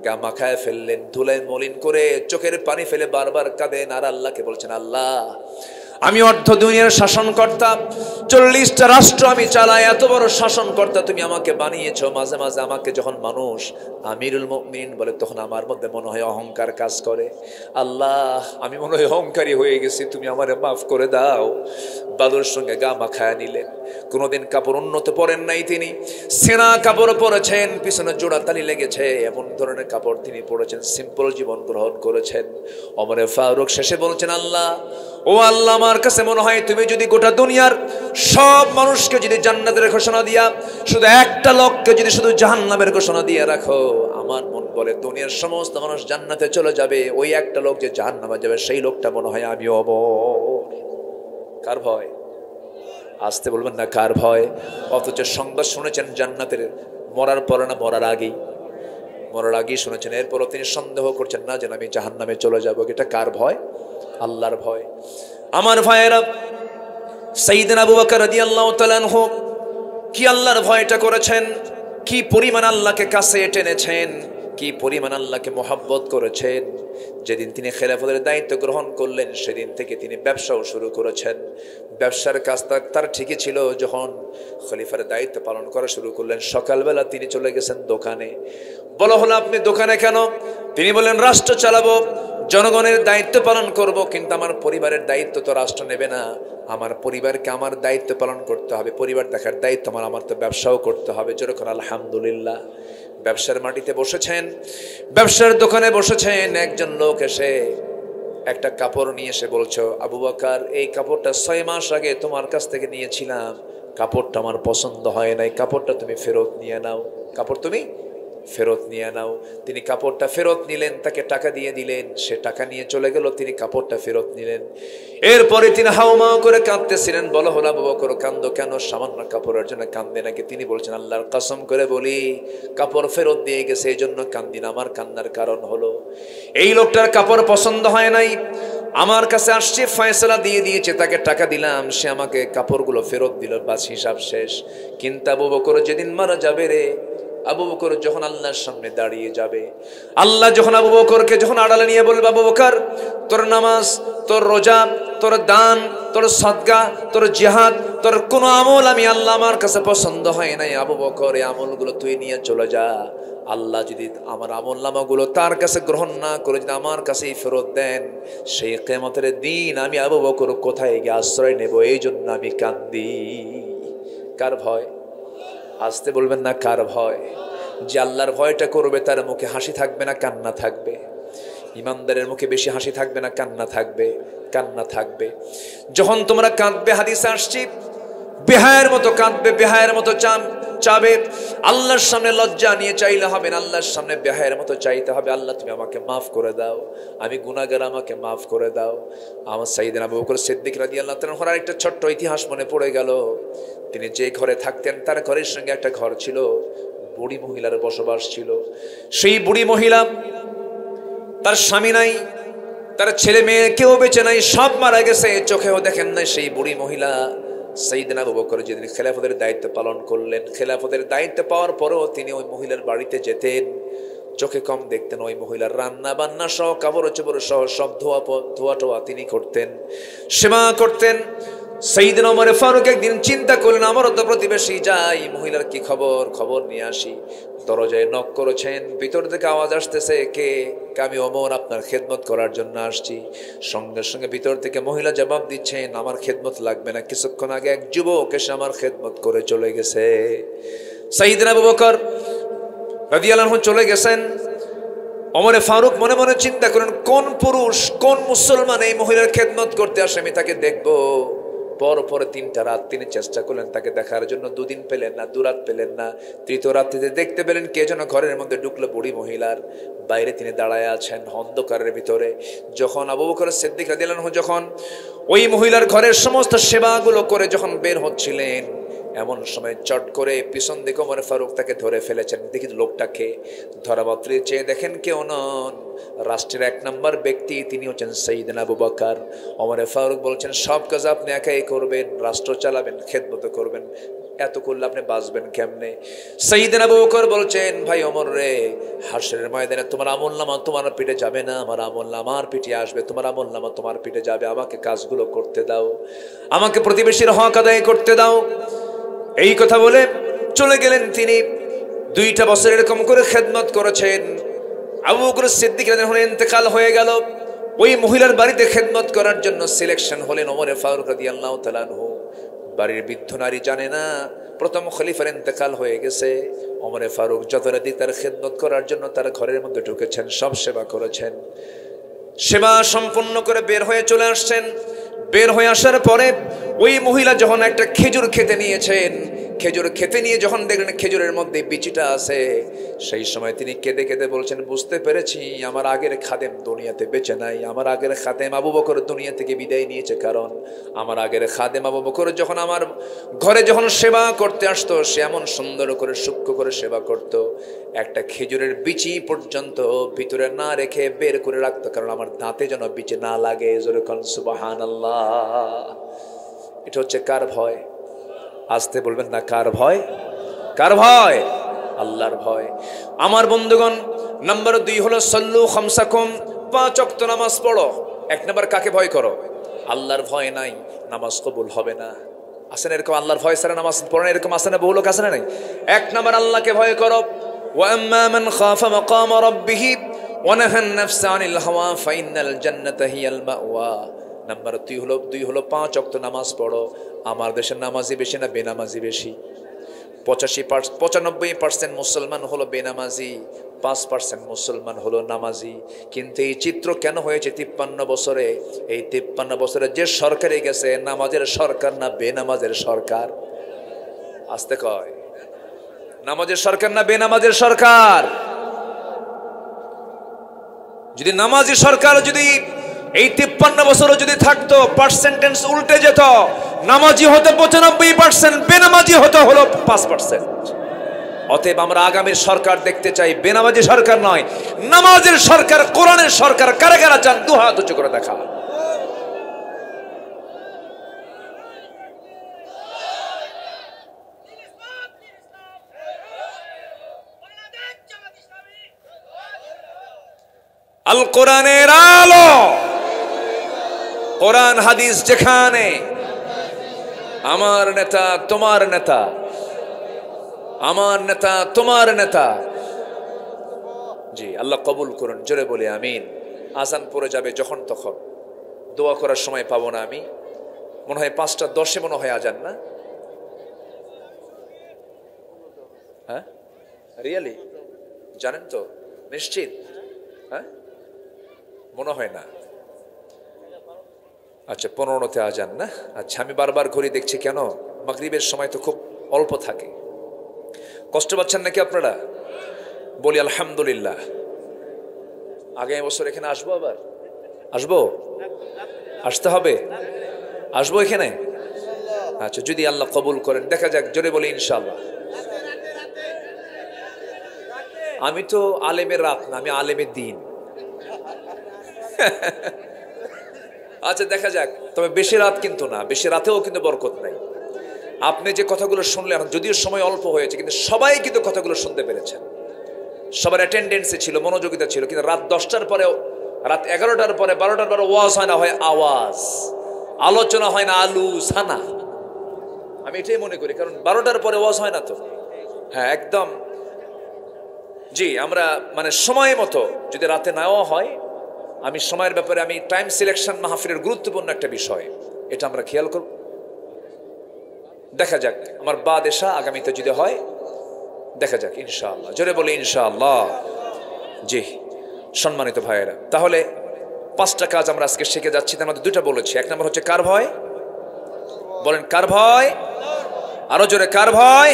গা মাখায় ফেললেন, ধুলায় মলিন করে চোখের পানি ফেলে বারবার কাঁদেন আর আল্লাহকে বলছেন, আল্লাহ আমি অর্ধ দুনিয়ার শাসনকর্তা, 40টা রাষ্ট্র আমি চালাই, এত বড় শাসনকর্তা তুমি আমাকে বানিয়েছো। মাঝে মাঝে আমাকে যখন মানুষ আমিরুল মুমিনিন বলে তখন আমার মধ্যে মনে হয় অহংকার কাজ করে। আল্লাহ আমি মনে হয় অহংকারী হয়ে গেছি, তুমি আমারে মাফ করে দাও। বালুর সঙ্গে গা মাখায় নিলেন। কোনোদিন কাপড় উন্নত পরেন নাই তিনি, সেনা কাপড় পরেছেন, পিছনে জোড়া তালি লেগেছে এমন ধরনের কাপড় তিনি পরেছেন, সিম্পল জীবন গ্রহণ করেছেন। ওমরে ফারুক শেষে বলছেন, আল্লাহ ও আল্লাহ আমার কাছে মনে হয় তুমি যদি গোটা দুনিয়ার সব মানুষকে যদি জান্নাতের ঘোষণা দিয়া শুধু একটা লোককে যদি শুধু জাহান্নামের ঘোষণা দিয়ে রাখো, আমার মন বলে দুনিয়ার সমস্ত মানুষ জান্নাতে চলে যাবে, ওই একটা লোক যে জাহান্নামে যাবে সেই লোকটা মনে হয় আমি হব। কার ভয়? আসতে বলবেন না, কার ভয়? অথচ সংবাদ শুনেছেন জান্নাতের, মরার পরে না মরার আগেই, মরার আগেই শুনেছেন। এরপরও তিনি সন্দেহ করছেন না যেন আমি জাহান্নামে চলে যাব। এটা কার ভয়? আল্লাহর ভয়। আমার ভাইয়েরা, সাইয়েদনা আবু বকর রাদিয়াল্লাহু তাআলা আনহু কি আল্লাহর ভয়টা করেছেন, কি পরিমাণ আল্লাহকে কাছে টেনেছেন, কি পরিমাণ আল্লাহকে মহব্বত করেছেন। যেদিন তিনি খেলাফতের দায়িত্ব গ্রহণ করলেন সেদিন থেকে তিনি ব্যবসাও শুরু করেছেন। ব্যবসার কাজ তার ঠিকই ছিল। যখন খলিফার দায়িত্ব পালন করা শুরু করলেন, সকালবেলা তিনি চলে গেছেন দোকানে। বলা হলো আপনি দোকানে কেন? তিনি বললেন রাষ্ট্র চালাবো, জনগণের দায়িত্ব পালন করব, কিন্তু আমার পরিবারের দায়িত্ব তো রাষ্ট্র নেবে না, আমার পরিবারকে আমার দায়িত্ব পালন করতে হবে, পরিবার দেখার দায়িত্ব আমার তো ব্যবসাও করতে হবে। যেরকম আলহামদুলিল্লাহ ব্যবসার মাটিতে বসেছেন, ব্যবসার দোকানে বসেছেন। একজন লোক এসে একটা কাপড় নিয়ে এসে বলছো, আবু বকর এই কাপড়টা 6 মাস আগে তোমার কাছ থেকে নিয়েছিলাম, কাপড়টা আমার পছন্দ হয় নাই, কাপড়টা তুমি ফেরত নিয়ে নাও, কাপড় তুমি ফেরত নিয়ে নাও। তিনি কাপড়টা ফেরত নিলেন, তাকে টাকা দিয়ে দিলেন, সে টাকা নিয়ে চলে গেল, তিনি কাপড়টা ফেরত নিলেন। এরপরে তিনি হাউমাউ করে কাঁদতেছিলেন। বলো হলো আবু বকর কান্দো কেন? সামান্য কাপড়ের জন্য কান্দে নাকি? তিনি বলছেন আল্লাহর কসম করে বলি কাপড় ফেরত দিয়ে গেছে এই জন্য কান্দি না। আমার কান্নার কারণ হলো এই লোকটার কাপড় পছন্দ হয় নাই, আমার কাছে আসছে, ফয়সালা দিয়ে দিয়েছে, তাকে টাকা দিলাম, সে আমাকে কাপড়গুলো ফেরত দিল, বাস হিসাব শেষ। কিন্তু আবু বকর যেদিন মারা যাবে রে, আবু বকর যখন আল্লাহর সামনে দাঁড়িয়ে যাবে, আল্লাহ যখন আবু বকরকে যখন আড়ালে নিয়ে বলবে আবু বকর তোর নামাজ, তোর রোজা, তোর দান, তোর সদকা, তোর জিহাদ, তোর কোনো আমল আমি আল্লাহ আমার কাছে পছন্দ হয় নাই, আবু বকর এই আমলগুলো তুই নিয়ে চলে যা। আল্লাহ যদি আমার আমল নামাগুলো তার কাছে গ্রহণ না করে যদি আমার কাছেই ফেরত দেন, সেই কিয়ামতের দিন আমি আবু বকর কোথায় গিয়ে আশ্রয় নেব? এই জন্য আমি কান্দি। কার ভয়? আসতে বলবেন না, কার ভয়? যে আল্লাহর ভয়টা করবে তার মুখে হাসি থাকবে না কান্না থাকবে? ইমানদারের মুখে বেশি হাসি থাকবে না কান্না থাকবে? কান্না থাকবে। যখন তোমরা কাঁদবে, হাদিসে আসছে বেহায়ের মতো কাঁদবে, বেহায়ের মতো চাবে, আল্লাহর সামনে লজ্জা নিয়ে চাইলে হবে না, আল্লাহর সামনে বেহায়ের মতো চাইতে হবে, আল্লাহ তুমি আমাকে মাফ করে দাও, আমি গুনাহগার, আমাকে মাফ করে দাও। আমার সাইয়েদনা আবু বকর সিদ্দিক রাদিয়াল্লাহু তাআলা আনহু একটা ছোট্ট ইতিহাস মনে পড়ে গেল। তিনি যে ঘরে থাকতেন তার ঘরের সঙ্গে একটা ঘর ছিল, বুড়ি মহিলার বসবাস ছিল। সেই বুড়ি মহিলা, তার স্বামী নাই, তার ছেলে মেয়ে কেউ বেঁচে নাই, সব মারা গেছে, চোখেও দেখেন নাই। সেই বুড়ি মহিলা সাইয়েদনা আবু বকর যেদিন খেলাফতের দায়িত্ব পালন করলেন, খেলাফতের দায়িত্ব পাওয়ার পরেও তিনি ওই মহিলার বাড়িতে যেতেন, চোখে কম দেখতেন। ওই মহিলার রান্না বান্না সহ, কাপড় চোপড় সহ সব ধোয়া টোয়া তিনি করতেন, সেবা করতেন। সাইয়েদনা ওমর ফারুক একদিন চিন্তা করলেন আমারও তো প্রতিবেশী, যাই মহিলার কি খবর, খবর নিয়ে আসি। দরজায় নক করেছেন, ভিতর থেকে আওয়াজ আসতেছে, কে? আমি ওমর, আপনার খেদমত করার জন্য আসছি। সঙ্গে সঙ্গে ভিতর থেকে মহিলা জবাব দিচ্ছেন, আমার খেদমত লাগবে না, কিছুক্ষণ আগে এক যুবক এসে আমার খেদমত করে চলে গেছে। সাইয়েদনা আবু বকর রাদিয়াল্লাহু আনহু চলে গেছেন। ওমর ফারুক মনে মনে চিন্তা করেন, কোন পুরুষ, কোন মুসলমান এই মহিলার খেদমত করতে আসে, আমি তাকে দেখবো। পরে 3টা রাত তিনি চেষ্টা করলেন তাকে দেখার জন্য। 2 দিন পেলেন না, 2 রাত পেলেন না। 3য় রাত্রিতে দেখতে পেলেন কে যেন ঘরের মধ্যে ঢুকলো, বুড়ি মহিলার। বাইরে তিনি দাঁড়ায় আছেন অন্ধকারের ভিতরে। যখন আবু বকর সিদ্দিক রাদিয়াল্লাহু আনহু যখন ওই মহিলার ঘরের সমস্ত সেবাগুলো করে যখন বের হচ্ছিলেন, এমন সময় চট করে পিছন দিকে ওমর ফারুক তাকে ধরে ফেলেছেন। দেখি লোকটাকে, ধরাবাত্রে চেয়ে দেখেন কেউ নন, রাষ্ট্রের 1 নম্বর ব্যক্তি, তিনি হচ্ছেন সাইয়েদনা আবু বকর। ওমর ফারুক বলছেন সব কাজ আপনি একাই করবেন, রাষ্ট্র চালাবেন, খেদমত করবেন, এত করলে আপনি বাঁচবেন কেমনে? সাইয়েদনা আবু বকর বলছেন, ভাই ওমর রে, হাসরের ময়দানে তোমার আমলনামা তোমার পিঠে যাবে না, আমার আমলনামা আমার পিঠে আসবে, তোমার আমলনামা তোমার পিঠে যাবে। আমাকে কাজগুলো করতে দাও, আমাকে প্রতিবেশীর হক আদায় করতে দাও। এই কথা বলে চলে গেলেন তিনি। 2টা বছর এরকম করে খেদমত করেছেন। আবু বকর সিদ্দিক রাদিয়াল্লাহু আনহু ইন্তেকাল হয়ে গেল। ওই মহিলার বাড়িতে খেদমত করার জন্য সিলেকশন হলেন ওমর ফারুক রাদিয়াল্লাহু তাআলা আনহু। বাড়ির বৃদ্ধ নারী জানে না প্রথম খলিফার ইন্তেকাল হয়ে গেছে। ওমর ফারুক যত রাতি তার খেদমত করার জন্য তার ঘরের মধ্যে ঢুকেছেন, সব সেবা করেছেন। সেবা সম্পন্ন করে বের হয়ে চলে আসছেন। বের হয়ে আসার পরে ওই মহিলা যখন একটা খেজুর খেতে নিয়েছেন, খেজুর খেতে নিয়ে যখন দেখলেন খেজুরের মধ্যে বিচিটা আছে, সেই সময় তিনি কেঁদে কেঁদে বলছেন, বুঝতে পেরেছি আমার আগের খাদেম দুনিয়াতে বেঁচে নাই, আমার আগের খাদেম আবু বকর দুনিয়া থেকে বিদায় নিয়েছে। কারণ আমার আগের খাদেম আবু বকর যখন আমার ঘরে যখন সেবা করতে আসতো, সে এমন সুন্দর করে সূক্ষ্ম করে সেবা করত, একটা খেজুরের বিচি পর্যন্ত ভিতরে না রেখে বের করে রাখতো, কারণ আমার দাঁতে যেন বিচি না লাগে। যেরকম সুবহানাল্লাহ। এটা হচ্ছে কার ভয়? আসতে বলবেন না, কার ভয়? কার ভয়? আল্লাহর ভয়। আমার বন্ধুগণ, নাম্বার 2 হলো সল্লু খামসাকুম, 5 ওয়াক্ত নামাজ পড়ো। 1 নাম্বার কাকে ভয় করো? আল্লাহর ভয় নাই, নামাজ কবুল হবে না। আসে না এরকম? আল্লাহর ভয় ছাড়া নামাজ পড়ে না, এরকম আসে না? বহু লোক আসে না নাই? 1 নাম্বার আল্লাহকে ভয় করো। ওয়া আম্মা মান খাফা মাকামা রাব্বিহি ওয়া নাহান নাফসা আনিল হাওয়া ফাইনাল জান্নাতা হিয়াল মাওয়া। নাম্বার 2 হলো 5 ওয়াক্ত নামাজ পড়ো। আমার দেশের নামাজি বেশি না বেনামাজি বেশি? 95% মুসলমান হলো বেনামাজি, 5% মুসলমান হলো নামাজি। কিন্তু এই চিত্র কেন হয়েছে 53 বছরে? এই 53 বছরে যে সরকারে গেছে, নামাজের সরকার না বেনামাজের সরকার? আসতে কয়, নামাজের সরকার না বেনামাজের সরকার? যদি নামাজি সরকার যদি এই 53 বছরও যদি থাকতো, পার্সেন্টেজ উল্টে যেত, নামাজি হতো 95%, বেনামাজি হতো হলো 5%। অতএব আমরা আগামী সরকার দেখতে চাই, বেনামাজি সরকার নয়, নামাজের সরকার, কোরআনের সরকার। কারা কারা চান? 2 হাত উঁচু করে দেখা। আল কোরআনের আলো, কোরআন হাদিস যেখানে, আমার নেতা তোমার নেতা, আমার নেতা তোমার নেতা। জি, আল্লাহ কবুল করুন, জোরে বলে আমিন। আজান পড়ে যাবে যখন তখন, দোয়া করার সময় পাবো না আমি। মনে হয় 5:10 মনে হয় আজান, না? হ্যাঁ, রিয়েলি জানেন তো? নিশ্চিত? হ্যাঁ, মনে হয় না। আচ্ছা, 15তে আজান না? আচ্ছা, আমি বারবার ঘড়ি দেখছি কেন, মাগরিবের সময় তো খুব অল্প থাকে। কষ্ট পাচ্ছেন নাকি আপনারা? বলি আলহামদুলিল্লাহ। আগামী বছর এখানে আসবো, আবার আসবো, আসতে হবে, আসবো এখানে। আচ্ছা, যদি আল্লাহ কবুল করেন, দেখা যাক, জোরে বলি ইনশাআল্লাহ। আমি তো আলেমের রাত না, আমি আলেমের দিন। আচ্ছা, দেখা যাক। তবে বেশি রাত কিন্তু না, বেশি রাতেও কিন্তু বরকত নাই। আপনি যে কথাগুলো শুনলেন, যদিও সময় অল্প হয়েছে, কিন্তু সবাই কিন্তু কথাগুলো শুনতে পেরেছেন। সবার অ্যাটেন্ডেন্সে ছিল, মনোযোগিতা ছিল। কিন্তু রাত 10টার পরে, রাত 11টার পরে, 12টার পরে ওয়াজ হয় না, হয় আওয়াজ, আলোচনা হয় না, আলু সানা। আমি এটাই মনে করি, কারণ 12টার পরে ওয়াজ হয় না তো। হ্যাঁ, একদম। জি, আমরা মানে সময় মতো যদি রাতে নাও হয়, আমি সময়ের ব্যাপারে, আমি টাইম সিলেকশন মাহফিলের গুরুত্বপূর্ণ একটা বিষয়, এটা আমরা খেয়াল করব। দেখা যাক, আমার বাদ এশা আগামীতে যদি হয়, দেখা যাক ইনশাআল্লাহ। জোরে বলি ইনশাআল্লাহ। জি, সম্মানিত ভাইয়েরা, তাহলে 5টা কাজ আমরা আজকে শিখে যাচ্ছি। তার মধ্যে 2টা বলেছি। 1 নম্বর হচ্ছে কার ভয়? বলেন কার ভয়? আরো জোরে, কার ভয়?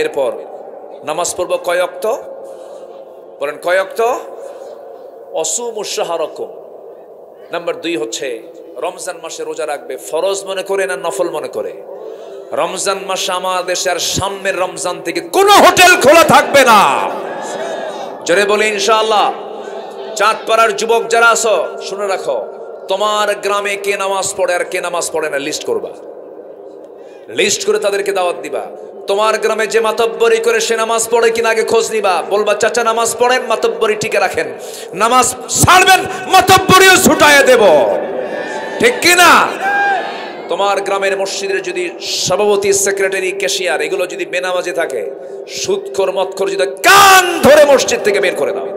এরপর নামাজ পড়ব কয় ওয়াক্ত? বলেন কয় ওয়াক্ত? অসুমু শাহরাকুম। নাম্বার 2 হচ্ছে রমজান মাসে রোজা রাখবে ফরজ মনে করে না নফল মনে করে। রমজান মাসে আমাদের দেশের সামনের রমজান থেকে কোনো হোটেল খোলা থাকবে না। জোরে বলে ইনশাআল্লাহ। চাঁদপাড়ার যুবক যারা আছো শুনে রাখো, তোমার গ্রামে কে নামাজ পড়ে আর কে নামাজ পড়ে না লিস্ট করবা, লিস্ট করে তাদেরকে দাওয়াত দিবা। তোমার গ্রামে যে মাতব্বরি করে সে নামাজ পড়ে কিনা আগে খোঁজ নিবা, বলবা চাচা নামাজ পড়েন, মাতব্বরি টিকে রাখেন, নামাজ ছাড়বেন মাতব্বরিও ছুটায় দেব, ঠিক কিনা? তোমার গ্রামের মসজিদের যদি সভাপতি, সেক্রেটারি, ক্যাশিয়ার এগুলো যদি বেনামাজি থাকে, সুদখোর মদখোর যদি কান ধরে মসজিদ থেকে বের করে দাও।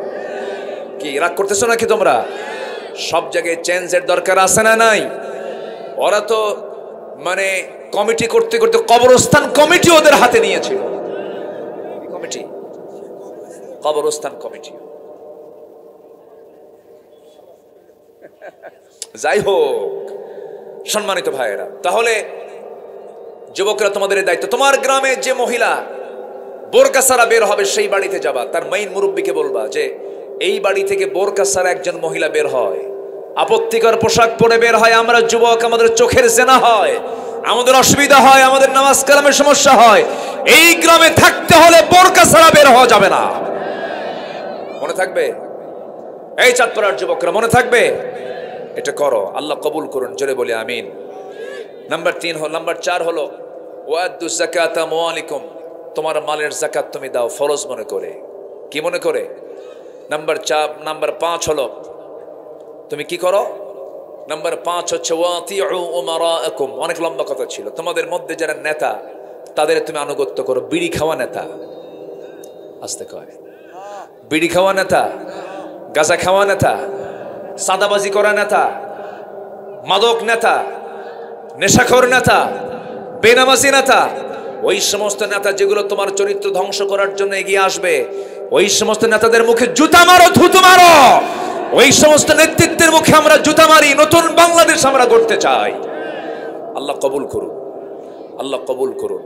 কি রাগ করতেছো নাকি তোমরা? সব জায়গায় চেঞ্জের দরকার আছে না নাই? ওরা তো মানে কমিটি করতে করতে কবরস্থান কমিটি ওদের হাতে নিয়েছিল। কমিটি, কবরস্থান কমিটি। যাই হোক সম্মানিত ভাইয়েরা, তাহলে যুবকরা তোমাদের দায়িত্ব, তোমার গ্রামে যে মহিলা বোরকা ছাড়া বের হবে সেই বাড়িতে যাবা, তার মেইন মুরব্বীকে বলবা যে এই বাড়ি থেকে বোরকা ছাড়া একজন মহিলা বের হয়, আপত্তিকর পোশাক পরে বের হয়, আমরা যুবক, আমাদের চোখের জেনা হয়, আমাদের অসুবিধা হয়, আমাদের নামাজ কালামের সমস্যা হয়, এই গ্রামে থাকতে হলে বোরকা ছাড়া বের হওয়া যাবে না। মনে থাকবে? এই চাঁদপাড়ার যুবকরা মনে থাকবে? এটা করো, আল্লাহ কবুল করুন, জোরে বলি আমিন। নাম্বার 3 হলো, নাম্বার 4 হলো ওয়াদু যাকাত আমওয়ালিকুম, তোমার মালের যাকাত তুমি দাও ফরজ মনে করে। কি মনে করে? নাম্বার 5 হলো তুমি কি করো? নাম্বার 5 হচ্ছে ওয়াতিউ উমারাআকুম। অনেক লম্বা কথা ছিল। তোমাদের মধ্যে যারা নেতা তাদের তুমি আনুগত্য করো। বিড়ি খাওয়া নেতা, আস্তে কয়, বিড়ি খাওয়া নেতা, গাঁজা খাওয়া নেতা, সাদাবাজি করা নেতা, মাদক নেতা, নেশাখোর নেতা, বেনামাজি নেতা, ওই সমস্ত নেতা যেগুলো তোমার চরিত্র ধ্বংস করার জন্য এগিয়ে আসবে, ওই সমস্ত নেতাদের মুখে জুতা মারো, থুতু মারো। ওই সমস্ত নেতৃত্বের মুখে আমরা জুতা মারি। নতুন বাংলাদেশ আমরা গড়তে চাই। আল্লাহ কবুল করুন, আল্লাহ কবুল করুন।